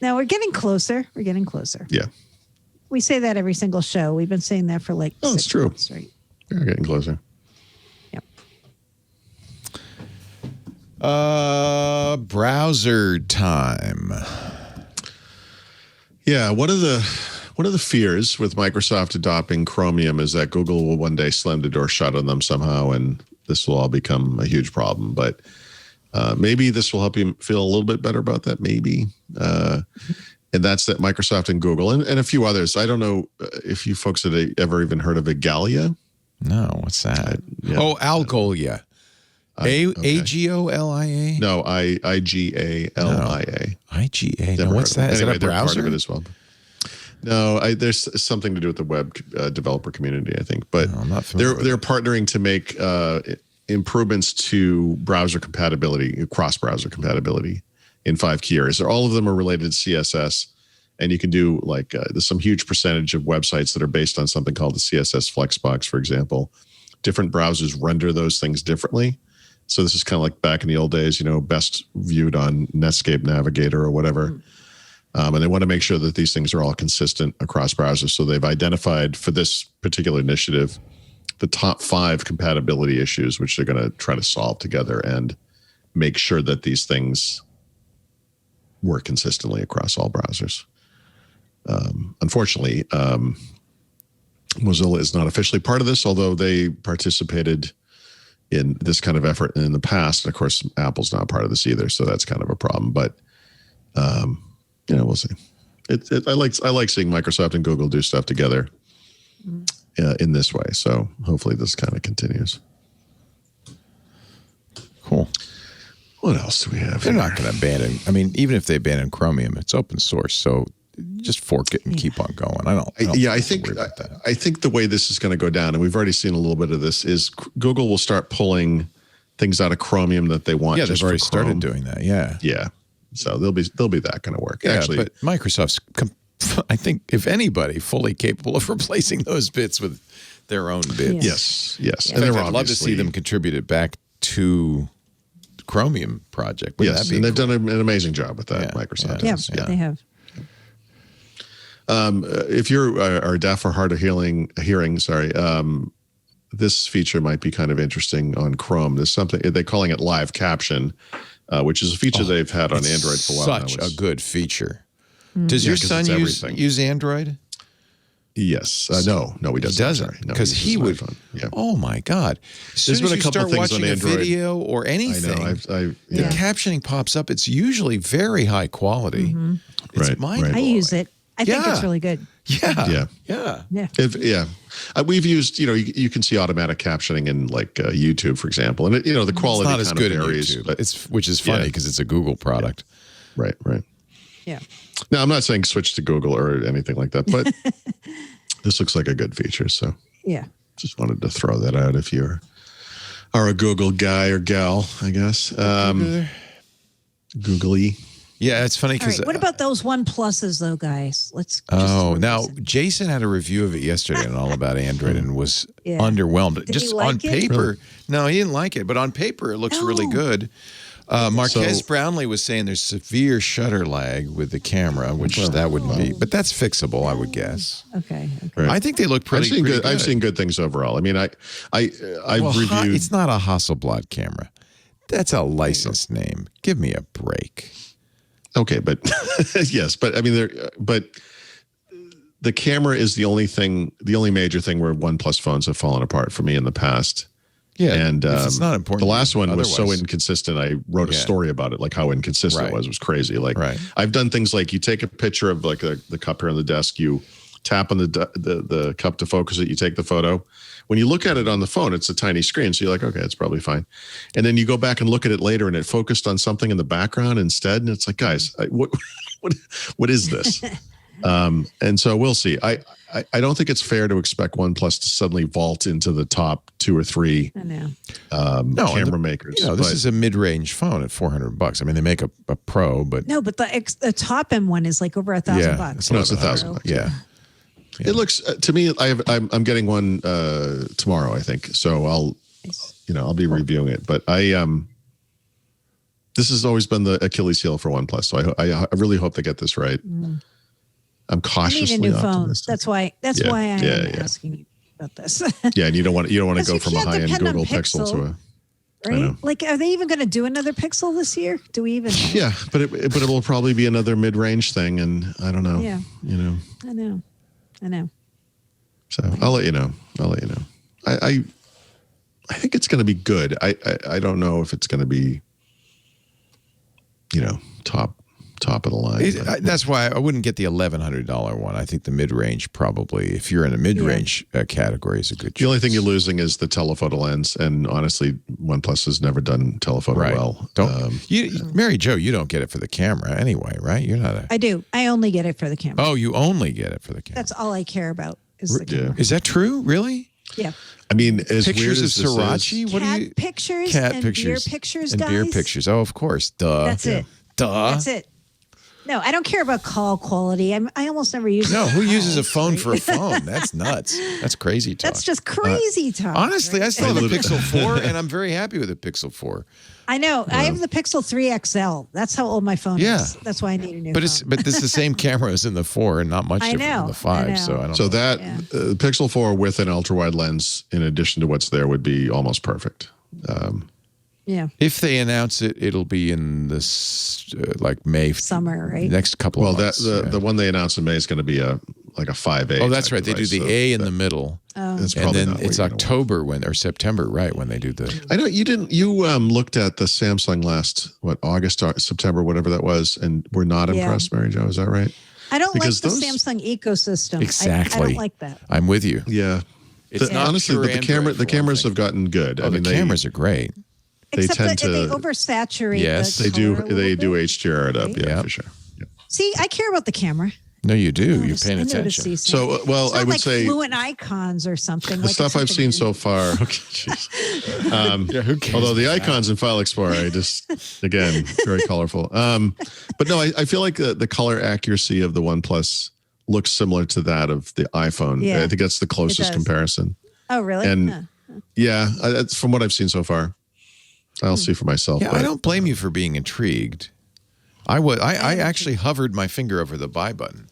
Now we're getting closer.
Yeah.
We say that every single show. We've been saying that for like 6
it's true.
months, right?
We're getting closer.
Yep.
Browser time.
Yeah, one of the fears with Microsoft adopting Chromium is that Google will one day slam the door shut on them somehow, and this will all become a huge problem. But maybe this will help you feel a little bit better about that. Maybe, and that's that Microsoft and Google and a few others. I don't know if you folks had ever even heard of Igalia.
No, what's that? Algolia. Agolia?
No, Igalia.
IGA. No, what's that? Is
anyway,
that a browser?
Part of it as well. No, there's something to do with the web developer community, I think. But they're partnering to make improvements to browser compatibility, cross-browser compatibility in 5 key areas. All of them are related to CSS, and you can do there's some huge percentage of websites that are based on something called the CSS Flexbox, for example. Different browsers render those things differently. So this is kind of like back in the old days, best viewed on Netscape Navigator or whatever. And they want to make sure that these things are all consistent across browsers. So they've identified for this particular initiative the top 5 compatibility issues, which they're going to try to solve together and make sure that these things work consistently across all browsers. Unfortunately, Mozilla is not officially part of this, although they participated in this kind of effort in the past. And of course, Apple's not part of this either, so that's kind of a problem. But we'll see. I like seeing Microsoft and Google do stuff together in this way. So hopefully this kind of continues.
Cool.
What else do we have?
They're not going to abandon. I mean, even if they abandon Chromium, it's open source, so just fork it and keep on going. I think the way this is going to go down, and we've already seen a little bit of this, is Google will start pulling things out of Chromium that they want. Yeah,
just
they've already
for Chrome.
started doing that. Yeah,
yeah. So they'll be that going to work.
Yeah,
actually,
but Microsoft's, I think, if anybody, fully capable of replacing those bits with their own bits.
Yes.
And I'd love to see them contribute it back to the Chromium project. Wouldn't that be
and they've
cool?
done an amazing job with that. Microsoft.
Yeah, they have.
If you are deaf or hard of hearing, this feature might be kind of interesting on Chrome. There's something they're calling it live caption, which is a feature they've had on Android for a while.
Such a good feature. Does your son use Android?
Yes. No, he doesn't.
He doesn't, because he would.
Yeah.
Oh my God! As soon as you start watching a video or anything, the captioning pops up. It's usually very high quality. It's mind-blowing.
I use it. I think it's really good.
Yeah.
We've used, you can see automatic captioning in like YouTube, for example, and the quality
it's not as good
varies,
in YouTube, which is funny because it's a Google product.
Right.
Yeah.
Now, I'm not saying switch to Google or anything like that, but this looks like a good feature. So just wanted to throw that out if you are a Google guy or gal, I guess. Googly.
Yeah, it's funny because.
What about those OnePluses, though, guys?
Now Jason had a review of it yesterday and all about Android and was underwhelmed.
Did he like
on
it?
paper,
Really?
No, he didn't like it, but on paper it looks really good. Marquez Brownlee was saying there's severe shutter lag with the camera, which that wouldn't be, but that's fixable, I would guess.
Okay.
Right.
I think they look pretty good.
I've seen good things overall. I mean, I've reviewed.
It's not a Hasselblad camera. That's a licensed name. Give me a break.
Okay, but yes, but I mean, but the camera is the only major thing where OnePlus phones have fallen apart for me in the past.
Yeah,
and
it's not important.
The last one was so inconsistent. I wrote a story about it, like how inconsistent it was. It was crazy. Like I've done things like you take a picture of like the cup here on the desk, you tap on the cup to focus it, you take the photo. When you look at it on the phone, it's a tiny screen, so you're like, okay, it's probably fine. And then you go back and look at it later, and it focused on something in the background instead, and it's like, guys, what is this? And so we'll see. I don't think it's fair to expect OnePlus to suddenly vault into the top 2 or 3 camera makers.
This is a mid-range phone at $400. I mean, they make a Pro, but
no, but the top end one is like over $1,000.
No, it's $1,000.
Yeah.
It looks to me. I'm getting one tomorrow, I think. So I'll be reviewing it. But this has always been the Achilles heel for OnePlus. So I really hope they get this right. I'm cautiously
I need a new
optimistic.
phone. That's why I am asking you about this.
And you don't want to go from a high-end Google Pixel to a
right. Like, are they even going to do another Pixel this year? Do we even know?
Yeah, but it will probably be another mid-range thing, and I don't know.
Yeah, I know.
So I'll let you know. I think it's going to be good. I don't know if it's going to be, top of the line.
That's why I wouldn't get the $1,100 one. I think the mid-range probably, if you're in a mid-range category, is a good choice.
The only thing you're losing is the telephoto lens, and honestly, OnePlus has never done telephoto well.
Mary Jo, you don't get it for the camera anyway, right? You're not
I do. I only get it for the camera.
Oh, you only get it for the camera.
That's all I care about is the camera.
Is that true? Really?
Yeah.
I mean, as
pictures
weird
of
as this
Srirachi?
is,
What do you?
Pictures
Cat
and
pictures.
beer pictures,
and
guys.
beer pictures. Oh, of course. Duh.
That's it.
Duh.
That's it. No, I don't care about call quality. I almost never use.
No, who uses a phone for a phone? That's nuts. That's crazy talk.
That's just crazy talk.
Honestly, I still have a Pixel 4, and I'm very happy with the Pixel 4.
I know. I have the Pixel 3 XL. That's how old my phone is. That's why I need a new phone.
But this is the same camera as in the 4 and not much different from the 5. So I don't know.
So that Pixel 4 with an ultra-wide lens, in addition to what's there, would be almost perfect.
Yeah.
If they announce it, it'll be in this like May
summer, right?
Next couple of months.
The one they announced in May is going to be like a 5A.
Oh, that's right. They do the A in the middle.
That's
And
probably
then
not
it's October or September, right, when they do the.
I know you didn't. You looked at the Samsung last August, or September, whatever that was, and were not impressed, Mary Jo. Is that right?
I don't like the Samsung ecosystem.
Exactly.
I don't like that.
I'm with you.
Yeah.
It's not
honestly,
pure
but the cameras have gotten good.
Oh, the cameras are great.
Except that they oversaturate.
Yes,
the
they do.
color
They do
bit.
HDR it up. Yeah, for sure. Yeah.
See, I care about the camera.
No, you do. You're paying attention.
So,
it's
I
not
would
like
say
fluent icons or something.
the stuff I've seen so far. Okay, jeez.
Yeah, who cares?
Although the icons in File Explorer, I just again very colorful. But no, I feel like the color accuracy of the OnePlus looks similar to that of the iPhone.
Yeah,
I think that's the closest comparison.
Oh, really?
And yeah, that's from what I've seen so far. I'll see for myself.
Yeah, I don't blame you for being intrigued. I actually hovered my finger over the buy button.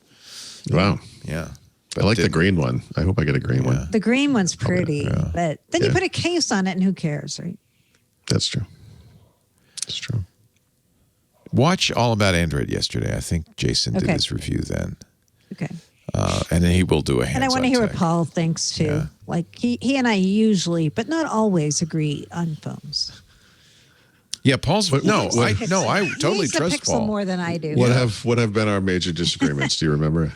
Wow.
Yeah.
I like the green one. I hope I get a green one.
The green one's pretty, but then you put a case on it and who cares, right?
That's true. That's true.
Watch All About Android yesterday. I think Jason did his review then.
Okay.
And then he will do a hands-on
And I want to hear what
tech.
Paul thinks too.
Yeah.
Like he and I usually, but not always, agree on phones.
Yeah, Paul's I totally
He
trust
Pixel
Paul.
more than I do.
What have been our major disagreements? Do you remember?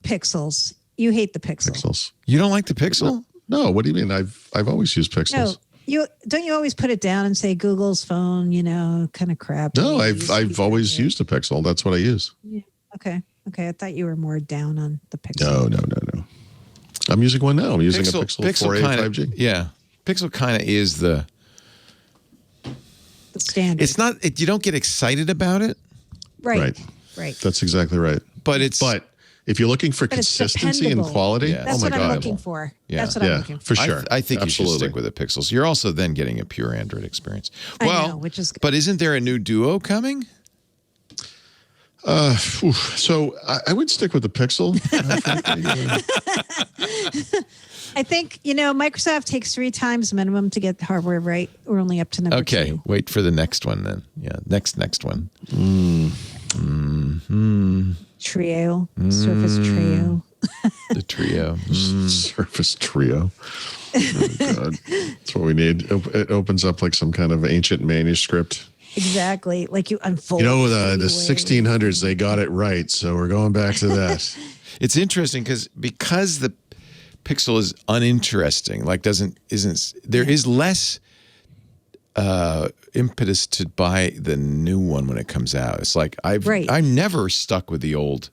Pixels. You hate the Pixel.
Pixels.
You don't like the Pixel?
No. What do you mean? I've always used Pixels.
No, you always put it down and say Google's phone, kind of crap.
No, I've always used a Pixel. That's what I use.
Yeah. Okay. I thought you were more down on the Pixel.
No. I'm using one now. I'm using a Pixel 4a 5G.
Yeah. Pixel kind of is the
standard.
It's not you don't get excited about it.
Right.
That's exactly right.
But
if you're looking for consistency and quality,
that's what I'm looking for.
Yeah.
That's what I'm looking for.
For sure.
I think you should stick with the Pixels. You're also then getting a pure Android experience.
I know, which is good.
But isn't there a new Duo coming?
So I would stick with the Pixel.
I think, Microsoft takes 3 times minimum to get the hardware right. We're only up to number 2.
Wait for the next one then. Yeah, next one.
Trio. Surface Trio.
The Trio.
Surface Trio. Oh, God. That's what we need. It opens up like some kind of ancient manuscript.
Exactly. Like you unfold.
The 1600s, they got it right. So we're going back to that.
It's interesting because the Pixel is uninteresting. Like there is less impetus to buy the new one when it comes out. It's like I'm never stuck with the old.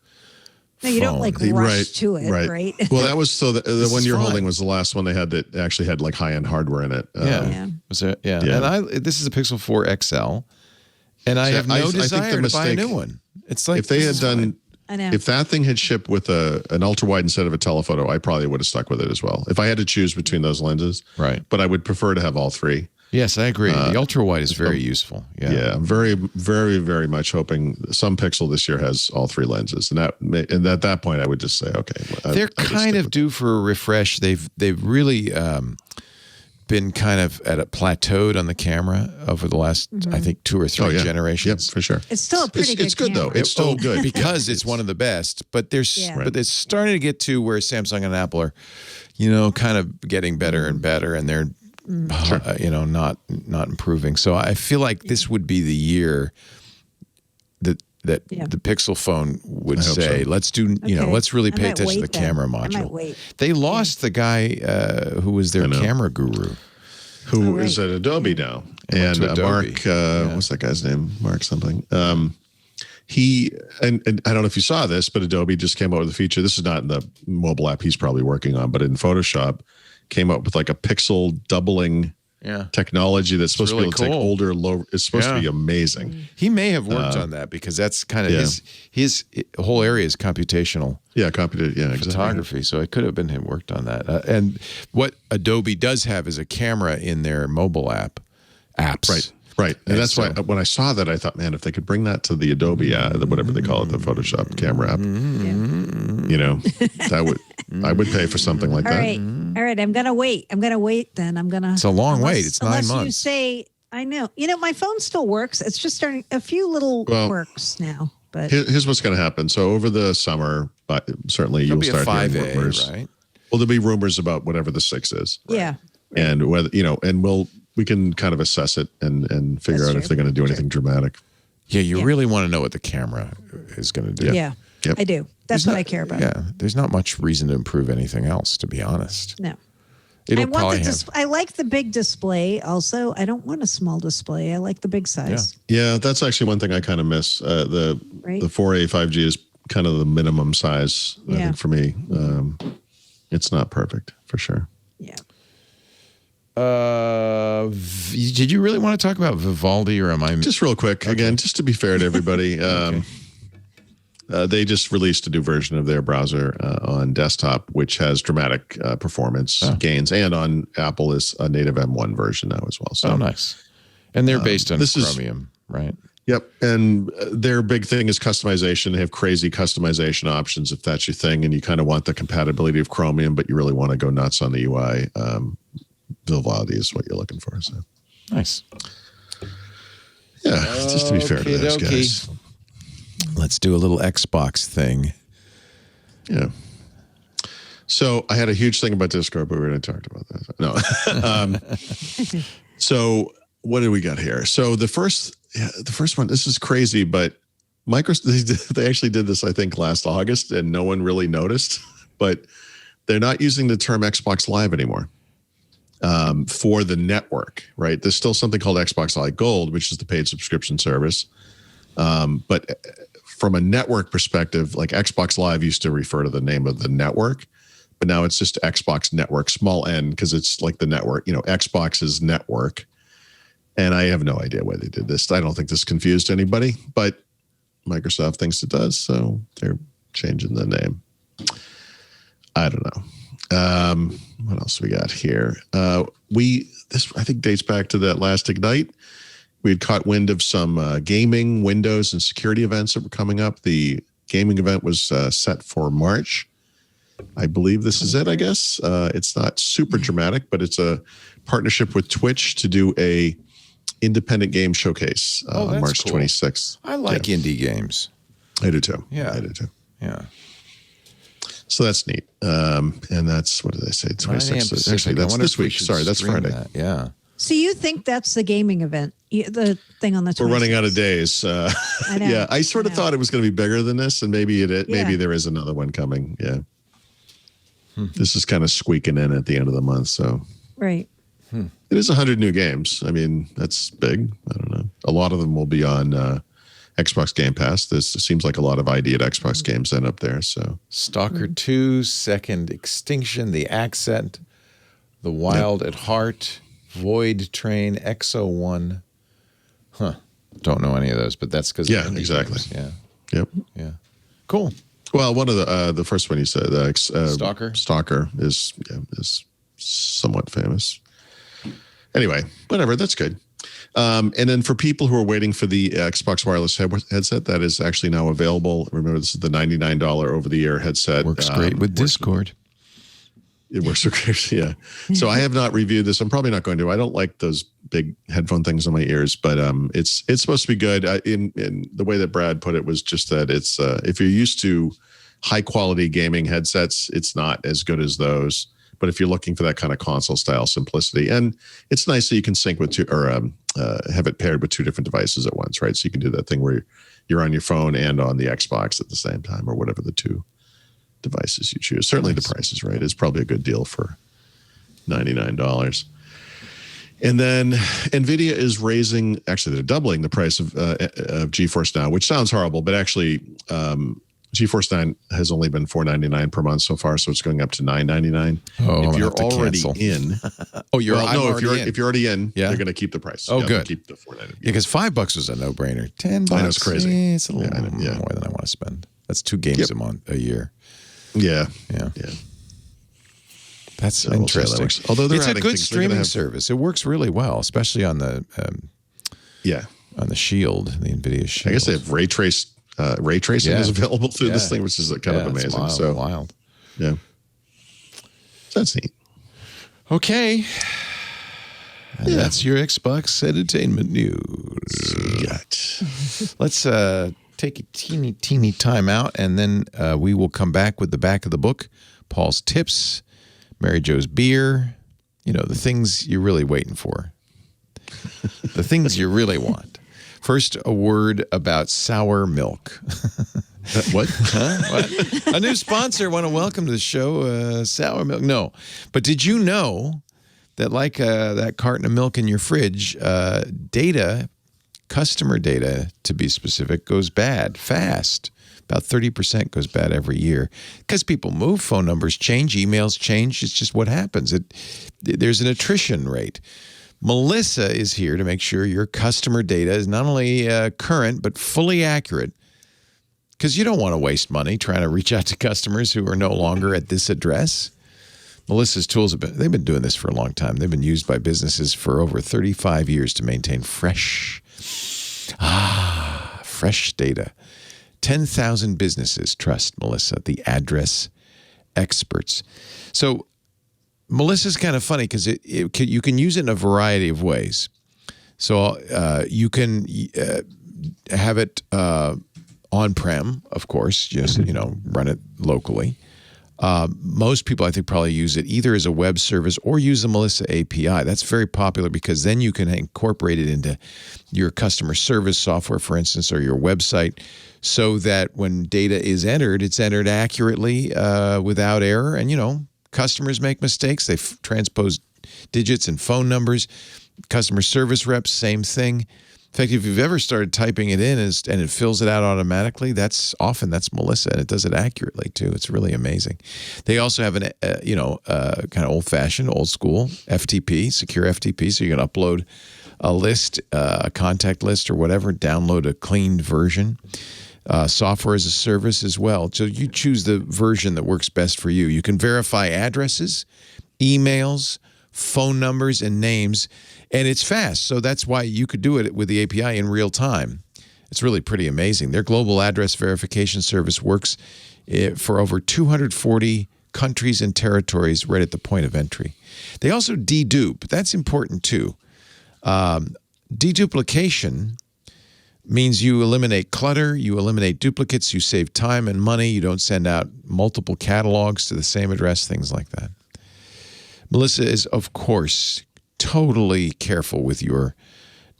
No, you don't like rush to it, right?
Well, that was the one you're holding was the last one they had that actually had like high-end hardware in it.
Was there? Yeah. And this is a Pixel 4 XL, and I have no desire to buy a new one. It's like
if they had done. If that thing had shipped with an ultra wide instead of a telephoto, I probably would have stuck with it as well. If I had to choose between those lenses,
right?
But I would prefer to have all 3.
Yes, I agree. The ultra wide is very useful.
Yeah, I'm very, very, very much hoping some Pixel this year has all 3 lenses, and at that point, I would just say, okay,
they're kind of due for a refresh. They've really been kind of at a plateaued on the camera over the last, I think, 2 or 3 generations.
Yep, for sure.
It's still a pretty good.
It's good
camera.
though. It's still good
because it's one of the best. But but it's starting to get to where Samsung and Apple are, kind of getting better and better, and they're not improving. So I feel like this would be the year that the Pixel phone would say, let's do, let's really pay attention to the camera module.
I might wait.
They lost the guy who was their camera guru.
Who is at Adobe now. And Mark, what's that guy's name? Mark something. He, and I don't know if you saw this, but Adobe just came out with a feature. This is not in the mobile app he's probably working on, but in Photoshop, came up with like a pixel doubling technology that's supposed to be able to take older, low. It's supposed to be amazing.
He may have worked on that because that's kind of his whole area is computational. Photography. So it could have been him worked on that. And what Adobe does have is a camera in their mobile apps.
Right. And that's why when I saw that, I thought, man, if they could bring that to the Adobe, whatever they call it, the Photoshop camera app, I would pay for something like that.
All right. I'm going to wait. Then.
It's a long wait. It's 9 months.
Unless you say, I know. My phone still works. It's just starting a few little quirks now. But
here's what's going to happen. So over the summer, certainly you'll start hearing rumors.
Right?
Well, there'll be rumors about whatever the 6 is.
Right? Yeah.
And whether, and we can kind of assess it and figure out if they're going to do anything dramatic.
Yeah, you really want to know what the camera is going to do.
Yeah, I do. That's what I care about.
Yeah, there's not much reason to improve anything else, to be honest.
No.
I
like the big display also. I don't want a small display. I like the big size.
Yeah, that's actually one thing I kind of miss. The 4A 5G is kind of the minimum size, I think, for me. It's not perfect, for sure.
Yeah.
Did you really want to talk about Vivaldi, or am I...
Just real quick, again, just to be fair to everybody, they just released a new version of their browser on desktop, which has dramatic performance gains, and on Apple is a native M1 version now as well. So
nice. And they're based on Chromium, right?
Yep. And their big thing is customization. They have crazy customization options if that's your thing, and you kind of want the compatibility of Chromium, but you really want to go nuts on the UI. Vivaldi is what you're looking for. So
nice.
Yeah, just to be fair to those guys.
Let's do a little Xbox thing.
Yeah. So I had a huge thing about Discord, but we already talked about that. No. So what do we got here? So the first one, this is crazy, but Microsoft, they actually did this, I think, last August, and no one really noticed, but they're not using the term Xbox Live anymore for the network, right? There's still something called Xbox Live Gold, which is the paid subscription service. But from a network perspective, like Xbox Live used to refer to the name of the network, but now it's just Xbox Network, small n, because it's like the network, Xbox's network. And I have no idea why they did this. I don't think this confused anybody, but Microsoft thinks it does, so they're changing the name. I don't know. What else we got here? This I think dates back to that last Ignite. We had caught wind of some gaming, Windows, and security events that were coming up. The gaming event was set for March. I believe this is it, I guess. It's not super dramatic, but it's a partnership with Twitch to do a independent game showcase on March 26th.
I like indie games.
I do too.
Yeah.
I do too.
Yeah.
So that's neat. And that's, what did I say? 26th. Actually, that's this week. Sorry, that's Friday.
Yeah.
So you think that's the gaming event, the thing on the 26th?
We're running out of days. I know. Yeah, I sort of thought it was going to be bigger than this, and maybe maybe there is another one coming. Yeah. This is kind of squeaking in at the end of the month. So
right.
It is 100 new games. I mean, that's big. I don't know. A lot of them will be on Xbox Game Pass. This seems like a lot of ID at Xbox games end up there. So
Stalker 2, Second Extinction, The Accent, The Wild at Heart, Void Train, XO1. Don't know any of those, but that's because
exactly.
Games. Yeah.
Yep.
Yeah. Cool.
Well, one of the first one you said,
Stalker.
Stalker is somewhat famous. Anyway, whatever. That's good. And then for people who are waiting for the Xbox wireless headset, that is actually now available. Remember, this is the $99 over-the-air headset.
Works great with Discord.
It works great, yeah. So I have not reviewed this. I'm probably not going to. I don't like those big headphone things on my ears, but it's supposed to be good. In the way that Brad put it was just that it's if you're used to high-quality gaming headsets, it's not as good as those. But if you're looking for that kind of console-style simplicity, and it's nice that you can sync with two, or have it paired with two different devices at once, right? So you can do that thing where you're on your phone and on the Xbox at the same time, or whatever the two devices you choose. Certainly the price is right. It's probably a good deal for $99. And then NVIDIA is raising, actually they're doubling the price of GeForce Now, which sounds horrible, but actually GeForce 9 has only been $4.99 per month so far, so it's going up to $9.99.
Oh,
if you're already in, if you're already in, they're going to keep the price.
Oh, good.
Keep the $4.99.
Yeah, because $5 was a no-brainer. $10,
I know, it's crazy.
It's a little more than I want to spend. That's 2 games a year.
Yeah.
That's interesting.
That Although
it's a good streaming service. It works really well, especially on the on the Shield, the NVIDIA Shield.
I guess they have ray tracing is available through this thing, which is kind of amazing.
Wild,
so
wild.
Yeah. That's neat.
Okay. And that's your Xbox entertainment news. Let's take a teeny time out, and then we will come back with the back of the book, Paul's tips, Mary Jo's beer, the things you're really waiting for. The things you really want. First, a word about sour milk.
What?
What? A new sponsor. Want to welcome to the show, sour milk. No. But did you know that like that carton of milk in your fridge, customer data, to be specific, goes bad fast. About 30% goes bad every year because people move, phone numbers change, emails change. It's just what happens. There's an attrition rate. Melissa is here to make sure your customer data is not only current, but fully accurate, because you don't want to waste money trying to reach out to customers who are no longer at this address. Melissa's tools, they've been doing this for a long time. They've been used by businesses for over 35 years to maintain fresh data. 10,000 businesses trust Melissa, the address experts. So Melissa's kind of funny because you can use it in a variety of ways. So you can have it on-prem, of course, just, run it locally. Most people, I think, probably use it either as a web service or use the Melissa API. That's very popular because then you can incorporate it into your customer service software, for instance, or your website, so that when data is entered, it's entered accurately without error. And, customers make mistakes. They transpose digits and phone numbers. Customer service reps, same thing. In fact, if you've ever started typing it in and it fills it out automatically, that's Melissa, and it does it accurately too. It's really amazing. They also have an kind of old-fashioned, old-school FTP, secure FTP, so you can upload a list, a contact list or whatever, download a cleaned version. Software as a service as well. So you choose the version that works best for you. You can verify addresses, emails, phone numbers, and names, and it's fast. So that's why you could do it with the API in real time. It's really pretty amazing. Their global address verification service works for over 240 countries and territories right at the point of entry. They also dedupe. That's important too. Deduplication means you eliminate clutter, you eliminate duplicates, you save time and money, you don't send out multiple catalogs to the same address, things like that. Melissa is, of course, totally careful with your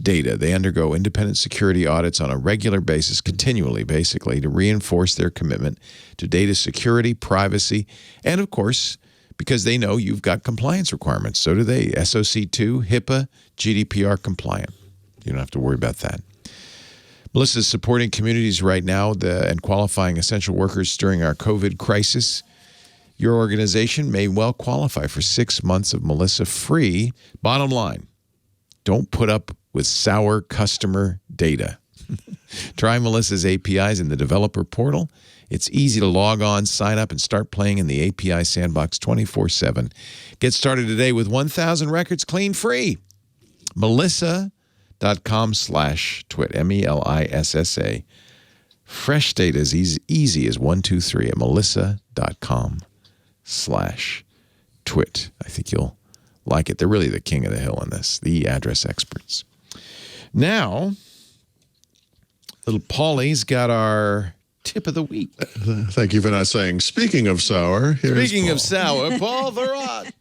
data. They undergo independent security audits on a regular basis, continually, basically, to reinforce their commitment to data security, privacy, and, of course, because they know you've got compliance requirements. So do they. SOC 2, HIPAA, GDPR compliant. You don't have to worry about that. Melissa is supporting communities right now and qualifying essential workers during our COVID crisis. Your organization may well qualify for 6 months of Melissa free. Bottom line, don't put up with sour customer data. Try Melissa's APIs in the developer portal. It's easy to log on, sign up, and start playing in the API sandbox 24/7. Get started today with 1,000 records clean free. Melissa.com/twit, MELISSA. Fresh data is easy as 1, 2, 3 at melissa.com/twit. I think you'll like it. They're really the king of the hill on this, the address experts. Now, little Paulie's got our tip of the week.
Thank you for not saying, speaking of sour.
Speaking of sour, Paul Verrott.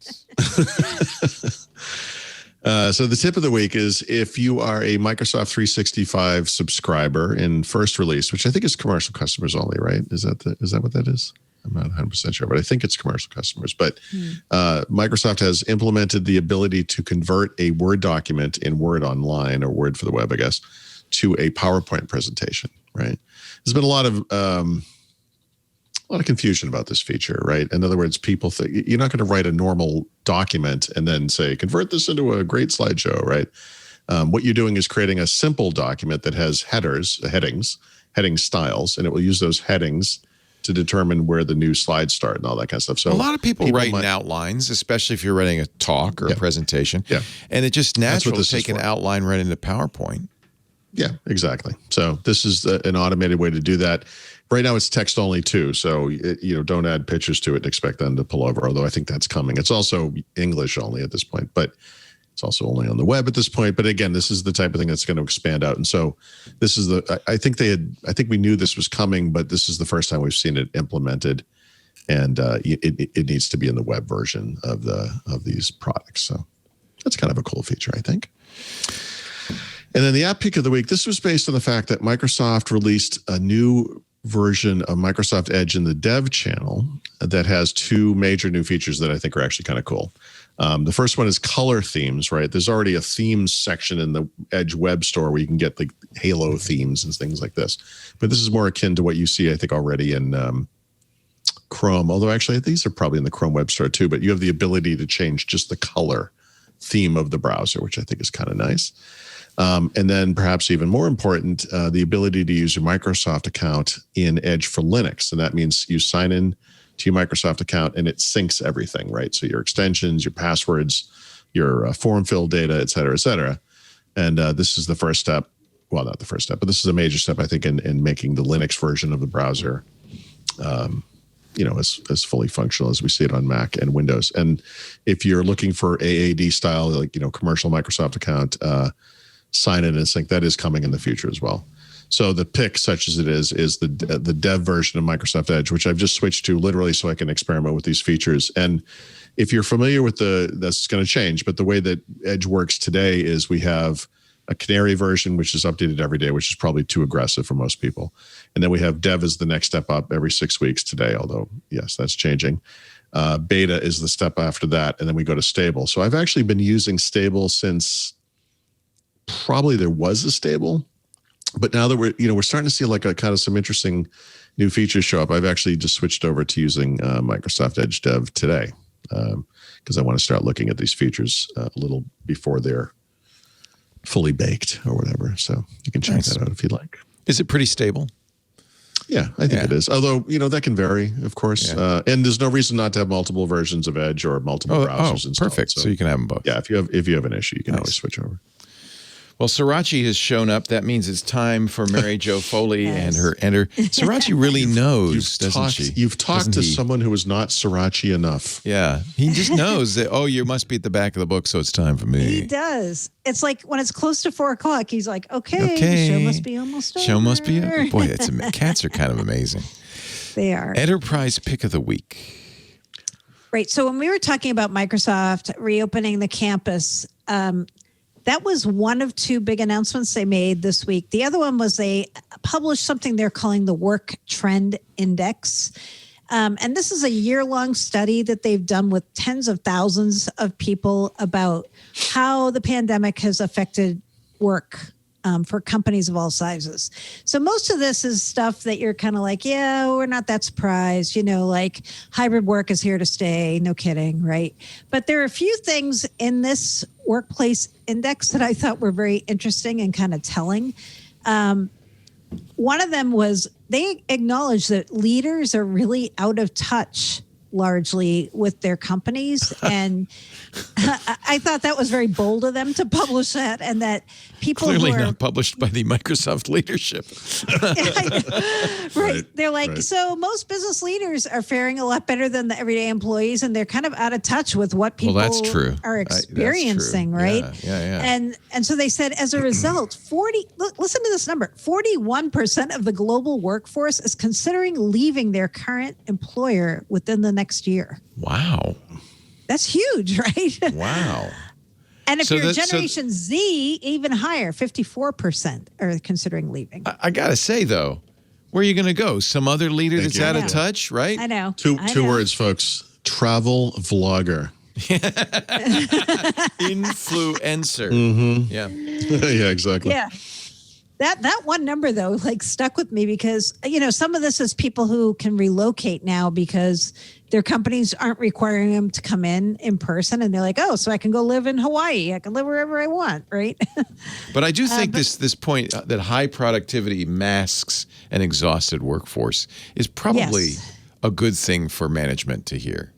So the tip of the week is if you are a Microsoft 365 subscriber in first release, which I think is commercial customers only, right? Is that what that is? I'm not 100% sure, but I think it's commercial customers. But Microsoft has implemented the ability to convert a Word document in Word Online, or Word for the web, I guess, to a PowerPoint presentation, right? There's been a lot of confusion about this feature, right? In other words, people think you're not going to write a normal document and then say, convert this into a great slideshow, right? What you're doing is creating a simple document that has heading styles, and it will use those headings to determine where the new slides start and all that kind of stuff. So
a lot of people write in outlines, especially if you're writing a talk or a presentation.
Yeah.
And it's just natural to take an outline right into PowerPoint.
Yeah, exactly. So this is an automated way to do that. Right now it's text only too. So, don't add pictures to it and expect them to pull over, although I think that's coming. It's also English only at this point, but it's also only on the web at this point. But again, this is the type of thing that's going to expand out. And so this is I think we knew this was coming, but this is the first time we've seen it implemented and it needs to be in the web version of these products. So that's kind of a cool feature, I think. And then the app pick of the week, this was based on the fact that Microsoft released a new version of Microsoft Edge in the dev channel that has two major new features that I think are actually kind of cool. The first one is color themes, right? There's already a themes section in the Edge web store where you can get like Halo themes and things like this. But this is more akin to what you see, I think, already in Chrome, although actually these are probably in the Chrome web store too, but you have the ability to change just the color theme of the browser, which I think is kind of nice. And then perhaps even more important, the ability to use your Microsoft account in Edge for Linux. And that means you sign in to your Microsoft account and it syncs everything, right? So your extensions, your passwords, your form fill data, et cetera, et cetera. And this is the first step. Well, not the first step, but this is a major step, I think, in making the Linux version of the browser, as fully functional as we see it on Mac and Windows. And if you're looking for AAD style, like, commercial Microsoft account, sign in and sync, that is coming in the future as well. So the pick, such as it is the dev version of Microsoft Edge, which I've just switched to literally so I can experiment with these features. And if you're familiar with that's going to change, but the way that Edge works today is we have a Canary version, which is updated every day, which is probably too aggressive for most people. And then we have dev as the next step up every 6 weeks today, although, yes, that's changing. Beta is the step after that, and then we go to stable. So I've actually been using stable since probably there was a stable, but now that we're starting to see like a kind of some interesting new features show up, I've actually just switched over to using Microsoft Edge Dev today because I want to start looking at these features a little before they're fully baked or whatever. So you can check that out if you'd like.
Is it pretty stable?
Yeah, I think it is. Although, that can vary, of course. Yeah. And there's no reason not to have multiple versions of Edge or multiple browsers installed.
Perfect. So you can have them both.
Yeah, if you have an issue, you can always switch over.
Well, Sriracha has shown up. That means it's time for Mary Jo Foley and her enter. Sriracha really knows, doesn't she?
You've talked to someone who is not Sriracha enough.
Yeah. He just knows that, you must be at the back of the book, so it's time for me.
He does. It's like when it's close to 4:00, he's like, okay, the show must be almost over.
Show must be over. Boy, cats are kind of amazing.
They are.
Enterprise pick of the week.
Right. So when we were talking about Microsoft reopening the campus, that was one of two big announcements they made this week. The other one was they published something they're calling the Work Trend Index. And this is a year-long study that they've done with tens of thousands of people about how the pandemic has affected work for companies of all sizes. So most of this is stuff that you're kind of like, yeah, we're not that surprised, like hybrid work is here to stay. No kidding, right? But there are a few things in this workplace index that I thought were very interesting and kind of telling. One of them was they acknowledged that leaders are really out of touch largely with their companies. And I thought that was very bold of them to publish that, and that people
clearly not published by the Microsoft leadership.
Right. They're like, so most business leaders are faring a lot better than the everyday employees, and they're kind of out of touch with what people are experiencing, right?
Yeah.
And so they said, as a result, listen to this number, 41% of the global workforce is considering leaving their current employer within the next year.
Wow.
That's huge, right?
Wow.
And if you're Generation Z, even higher, 54% are considering leaving.
I got to say, though, where are you going to go? Some other leader that's out of touch, right?
I know.
Two words, folks. Travel vlogger.
Influencer.
Mm-hmm.
Yeah.
Yeah, exactly.
Yeah. That one number, though, stuck with me because, some of this is people who can relocate now because their companies aren't requiring them to come in person. And they're like, oh, so I can go live in Hawaii. I can live wherever I want, right?
But I do think this point that high productivity masks an exhausted workforce is probably a good thing for management to hear.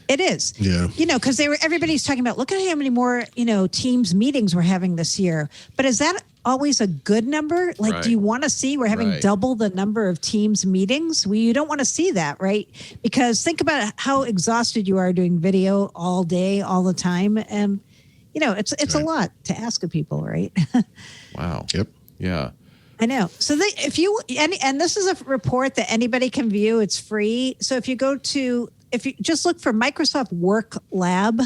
It is.
Yeah.
Because everybody's talking about, look at how many more, Teams meetings we're having this year. But is that always a good number? Do you want to see we're having double the number of Teams meetings? You don't want to see that, right? Because think about how exhausted you are doing video all day, all the time. And, it's a lot to ask of people, right?
Wow.
Yep.
Yeah.
I know. So if you and this is a report that anybody can view. It's free. So if you just look for Microsoft Work Lab,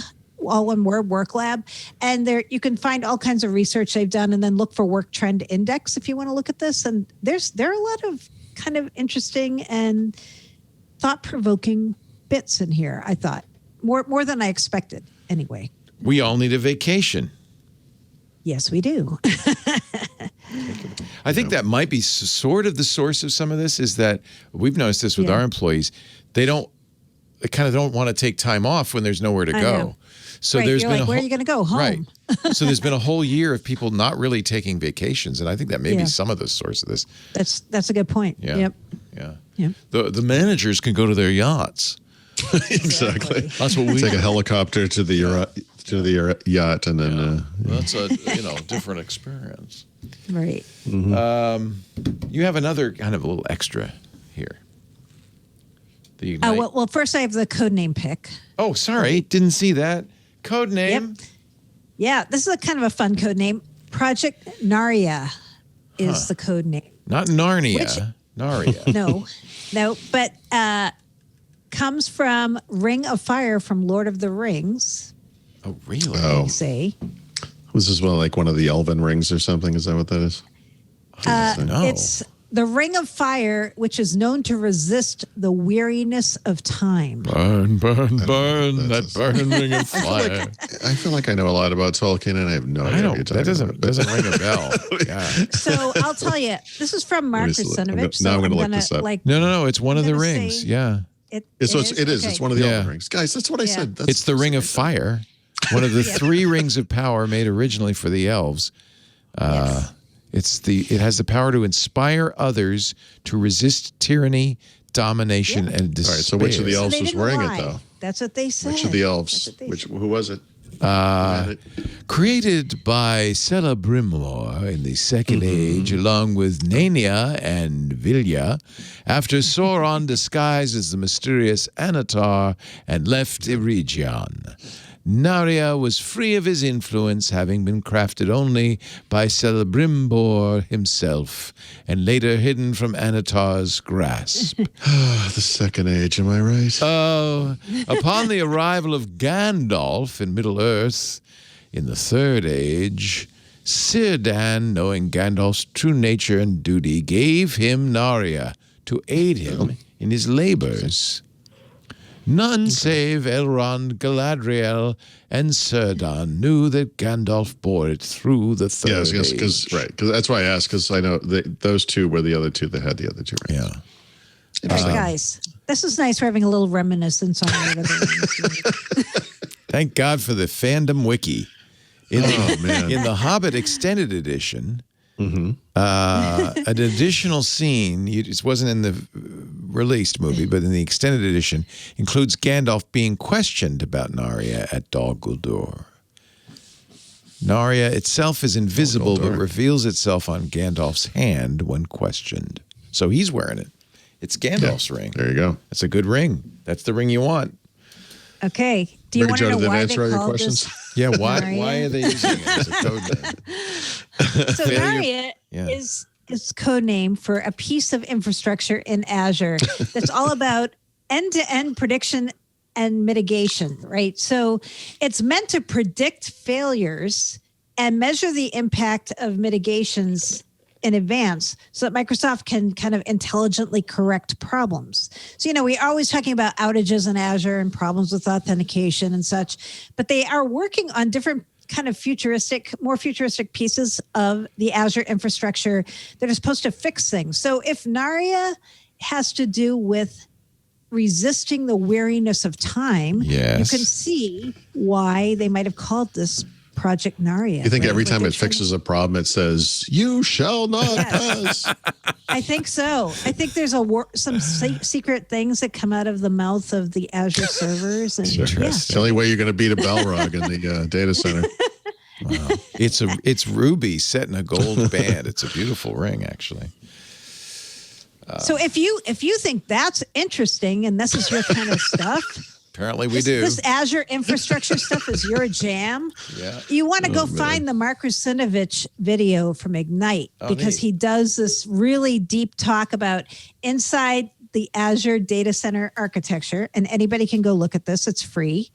all one word, Work Lab, and there you can find all kinds of research they've done, and then look for Work Trend Index if you want to look at this. And there are a lot of kind of interesting and thought-provoking bits in here. I thought more than I expected. Anyway,
we all need a vacation.
Yes, we do.
I think that might be sort of the source of some of this, is that we've noticed this with our employees. They kind of don't want to take time off when there's nowhere to go. So there's been
where are you going to go? Home.
Right. So there's been a whole year of people not really taking vacations, and I think that may be some of the source of this.
That's a good point.
Yeah. Yeah. The managers can go to their yachts.
Exactly.
That's what we
take a helicopter to the yacht, and then
that's a different experience.
Right.
Mm-hmm.
You have another kind of a little extra here.
Well, first I have the codename pick.
Oh, sorry, didn't see that codename.
Yep. Yeah, this is a kind of a fun codename. Project Narya is the codename.
Not Narnia. Narya.
No, but comes from Ring of Fire from Lord of the Rings.
Oh, really?
They say.
Was this one of the elven rings or something? Is that what that is?
No.
It's the Ring of Fire, which is known to resist the weariness of time.
Burn, burn, burn, that burning ring of fire.
I feel like I know a lot about Tolkien, and I have no idea what you're talking about.
That doesn't ring a bell. Yeah.
So I'll tell you, this is from Mark Rusinovich.
Now I'm going to look this up.
No, it's one of the rings. Yeah.
It is. It's one of the elven rings. Guys, that's what I said.
It's the Ring of Fire, one of the three rings of power made originally for the elves. It has the power to inspire others to resist tyranny, domination, and despair.
All right, so which of the elves was wearing it, though?
That's what they said.
Which of the elves? Who was it?
Created by Celebrimor in the Second Age, along with Nania and Vilya, after Sauron disguised as the mysterious Anatar and left Eregion. Narya was free of his influence, having been crafted only by Celebrimbor himself, and later hidden from Anatar's grasp.
The Second Age, am I right?
Upon the arrival of Gandalf in Middle-earth in the Third Age, Círdan, knowing Gandalf's true nature and duty, gave him Narya to aid him in his labors. None save Elrond, Galadriel, and Círdan knew that Gandalf bore it through the Third Age.
Because that's why I asked, because I know those two were the other two that had the other two rings.
Yeah.
All right, guys, this is nice. We're having a little reminiscence on
Thank God for the fandom wiki. In the Hobbit Extended Edition, an additional scene, it wasn't in the released movie, but in the extended edition, includes Gandalf being questioned about Narya at Dol Guldur. Narya itself is invisible, but reveals itself on Gandalf's hand when questioned. So he's wearing it. It's Gandalf's ring.
There you go.
That's a good ring. That's the ring you want.
Okay. Do you want to know why they called this?
Yeah, why are they using it as a code name?
So Narya is code name for a piece of infrastructure in Azure that's all about end-to-end prediction and mitigation, right? So it's meant to predict failures and measure the impact of mitigations in advance so that Microsoft can kind of intelligently correct problems. So, we're always talking about outages in Azure and problems with authentication and such, but they are working on different kind of more futuristic pieces of the Azure infrastructure that are supposed to fix things. So if Narya has to do with resisting the weariness of time, you can see why they might have called this Project Narya.
You think every time it fixes a problem, it says, "You shall not pass"?
I think so. I think there's some secret things that come out of the mouth of the Azure servers. And
It's the only way you're going to beat a Balrog in the data center.
Wow. It's ruby set in a gold band. It's a beautiful ring, actually.
So if you think that's interesting and this is your kind of stuff,
Apparently we do.
This Azure infrastructure stuff is your jam.
Yeah.
You want to go find the Mark Rusinovich video from Ignite because he does this really deep talk about inside the Azure data center architecture. And anybody can go look at this. It's free.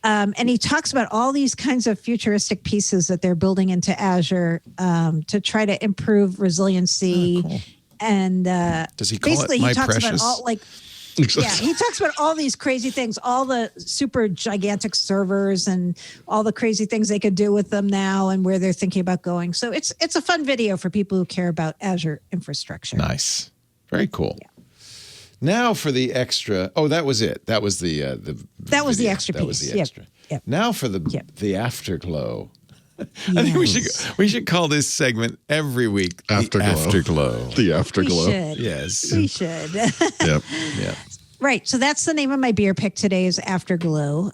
And he talks about all these kinds of futuristic pieces that they're building into Azure to try to improve resiliency.
Cool.
And
does he call it My Precious?
About he talks about all these crazy things, all the super gigantic servers and all the crazy things they could do with them now and where they're thinking about going. So it's a fun video for people who care about Azure infrastructure.
Nice. Very cool.
Yeah.
Now for the extra. Oh, that was it. That was the
That was the extra piece.
That was the extra.
Yep.
Now for the afterglow.
Yes.
I think we should call this segment every week
Afterglow.
Afterglow.
The Afterglow.
We should.
Yes.
We should.
Yep.
Yeah.
Right. So that's the name of my beer pick today is Afterglow.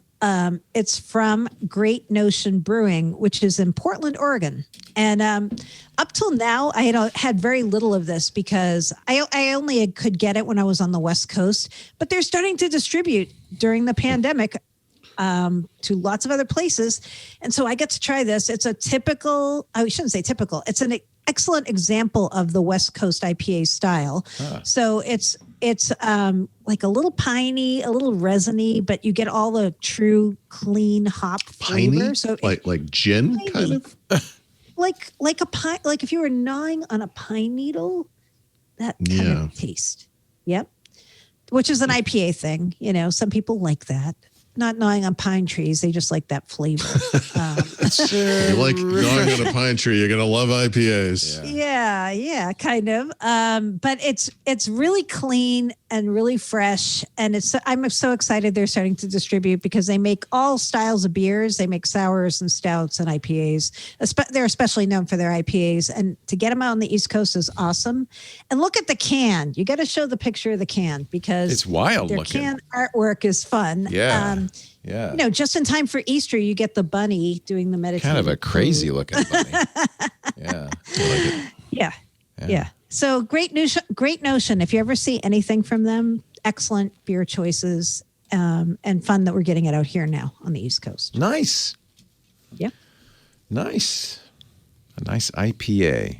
It's from Great Notion Brewing, which is in Portland, Oregon. And up till now, I had very little of this because I only could get it when I was on the West Coast. But they're starting to distribute during the pandemic to lots of other places. And so I get to try this. It's a typical, I shouldn't say typical, it's an excellent example of the West Coast IPA style. So it's like a little piney, a little resiny, but you get all the true clean hop flavor.
Piney?
So
like gin,
piney.
kind of?
like a pine, like if you were gnawing on a pine needle, that kind of taste. Yep. Which is an IPA thing. You know, some people like that. Not gnawing on pine trees. They just like that flavor.
You like gnawing on a pine tree, you're going to love IPAs.
Yeah, kind of. But it's really clean and really fresh. And I'm so excited they're starting to distribute because they make all styles of beers. They make sours and stouts and IPAs. They're especially known for their IPAs. And to get them out on the East Coast is awesome. And look at the can. You got to show the picture of the can because
it's wild
their
looking.
Can artwork is fun.
Yeah.
You know, just in time for Easter, you get the bunny doing the meditation.
Kind of a crazy looking bunny. Yeah. I like it.
Yeah. So great notion. If you ever see anything from them, excellent beer choices and fun that we're getting it out here now on the East Coast.
Nice.
Yeah.
Nice. A nice IPA.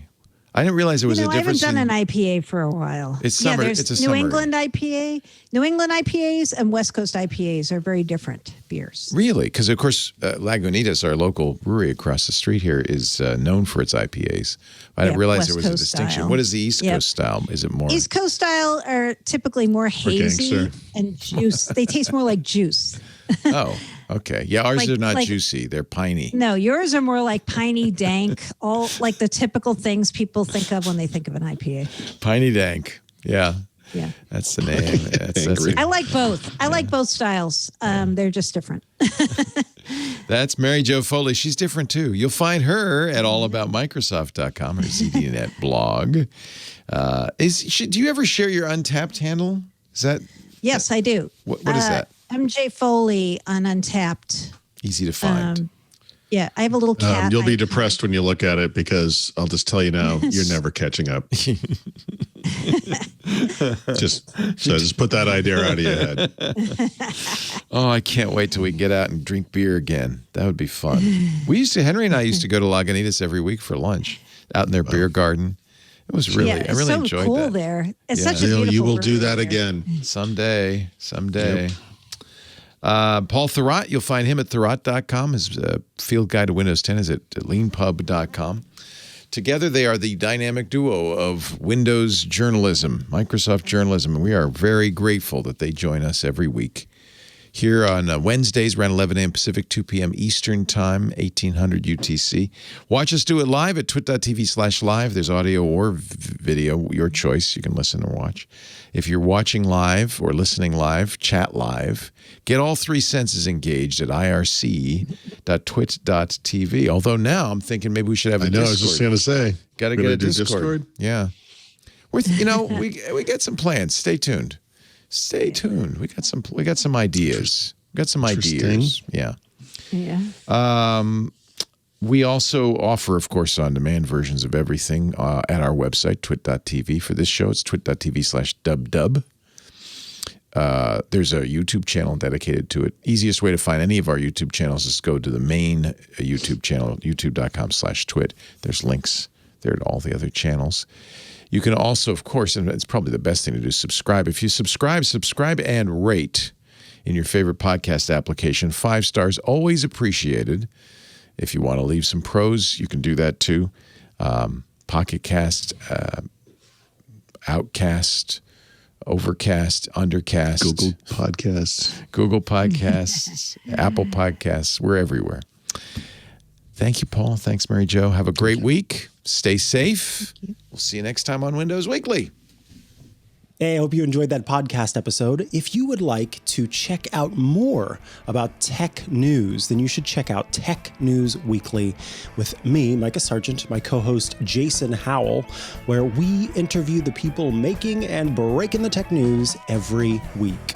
I didn't realize there was a difference.
I haven't done an IPA for a while.
It's summer.
There's
it's a
New
summer.
England IPA. New England IPAs and West Coast IPAs are very different beers.
Really? Because, of course, Lagunitas, our local brewery across the street here, is known for its IPAs. I didn't realize there was a distinction.
Style.
What is the East Coast style? Is it more?
East Coast style are typically more hazy and juice. They taste more like juice.
Oh, okay. Yeah, ours are not juicy. They're piney.
No, yours are more like piney, dank, all like the typical things people think of when they think of an IPA.
Piney dank. Yeah.
Yeah.
That's the name. That's
I like both. I like both styles. They're just different.
That's Mary Jo Foley. She's different too. You'll find her at allaboutmicrosoft.com, her ZDNet blog. Do you ever share your Untapped handle? Is that?
Yes, I do.
What is that?
MJ Foley on Untapped.
Easy to find.
Yeah, I have a little cat.
You'll be depressed when you look at it because I'll just tell you now, you're never catching up. just put that idea out of your head.
Oh, I can't wait till we get out and drink beer again. That would be fun. Henry and I used to go to Lagunitas every week for lunch out in their beer garden. It was really, I really enjoyed
cool
that.
There. It's such a beautiful
You will do that
there.
again.
Someday.
Yep.
Paul Thurrott, you'll find him at thurrott.com. His field guide to Windows 10 is at leanpub.com. Together, they are the dynamic duo of Windows journalism, Microsoft journalism, and we are very grateful that they join us every week. Here on Wednesdays, around 11 a.m. Pacific, 2 p.m. Eastern Time, 1800 UTC. Watch us do it live at twit.tv/live. There's audio or video, your choice. You can listen or watch. If you're watching live or listening live, chat live. Get all three senses engaged at irc.twit.tv. Although now I'm thinking maybe we should have a Discord.
I was just going to say.
Got to get a Discord. Yeah. We got some plans. Stay tuned. Stay tuned. We got some ideas. Yeah. We also offer, of course, on-demand versions of everything at our website, twit.tv. For this show, it's twit.tv/dubdub. There's a YouTube channel dedicated to it. Easiest way to find any of our YouTube channels is go to the main YouTube channel, youtube.com/twit. There's links there to all the other channels. You can also, of course, and it's probably the best thing to do, subscribe. If you subscribe and rate in your favorite podcast application. 5 stars, always appreciated. If you want to leave some pros, you can do that too. Pocket Cast, Outcast, Overcast, Undercast, Google Podcasts, Apple Podcasts. We're everywhere. Thank you, Paul. Thanks, Mary Jo. Have a great week. Stay safe. We'll see you next time on Windows Weekly.
Hey, I hope you enjoyed that podcast episode. If you would like to check out more about tech news, then you should check out Tech News Weekly with me, Micah Sargent, my co-host Jason Howell, where we interview the people making and breaking the tech news every week.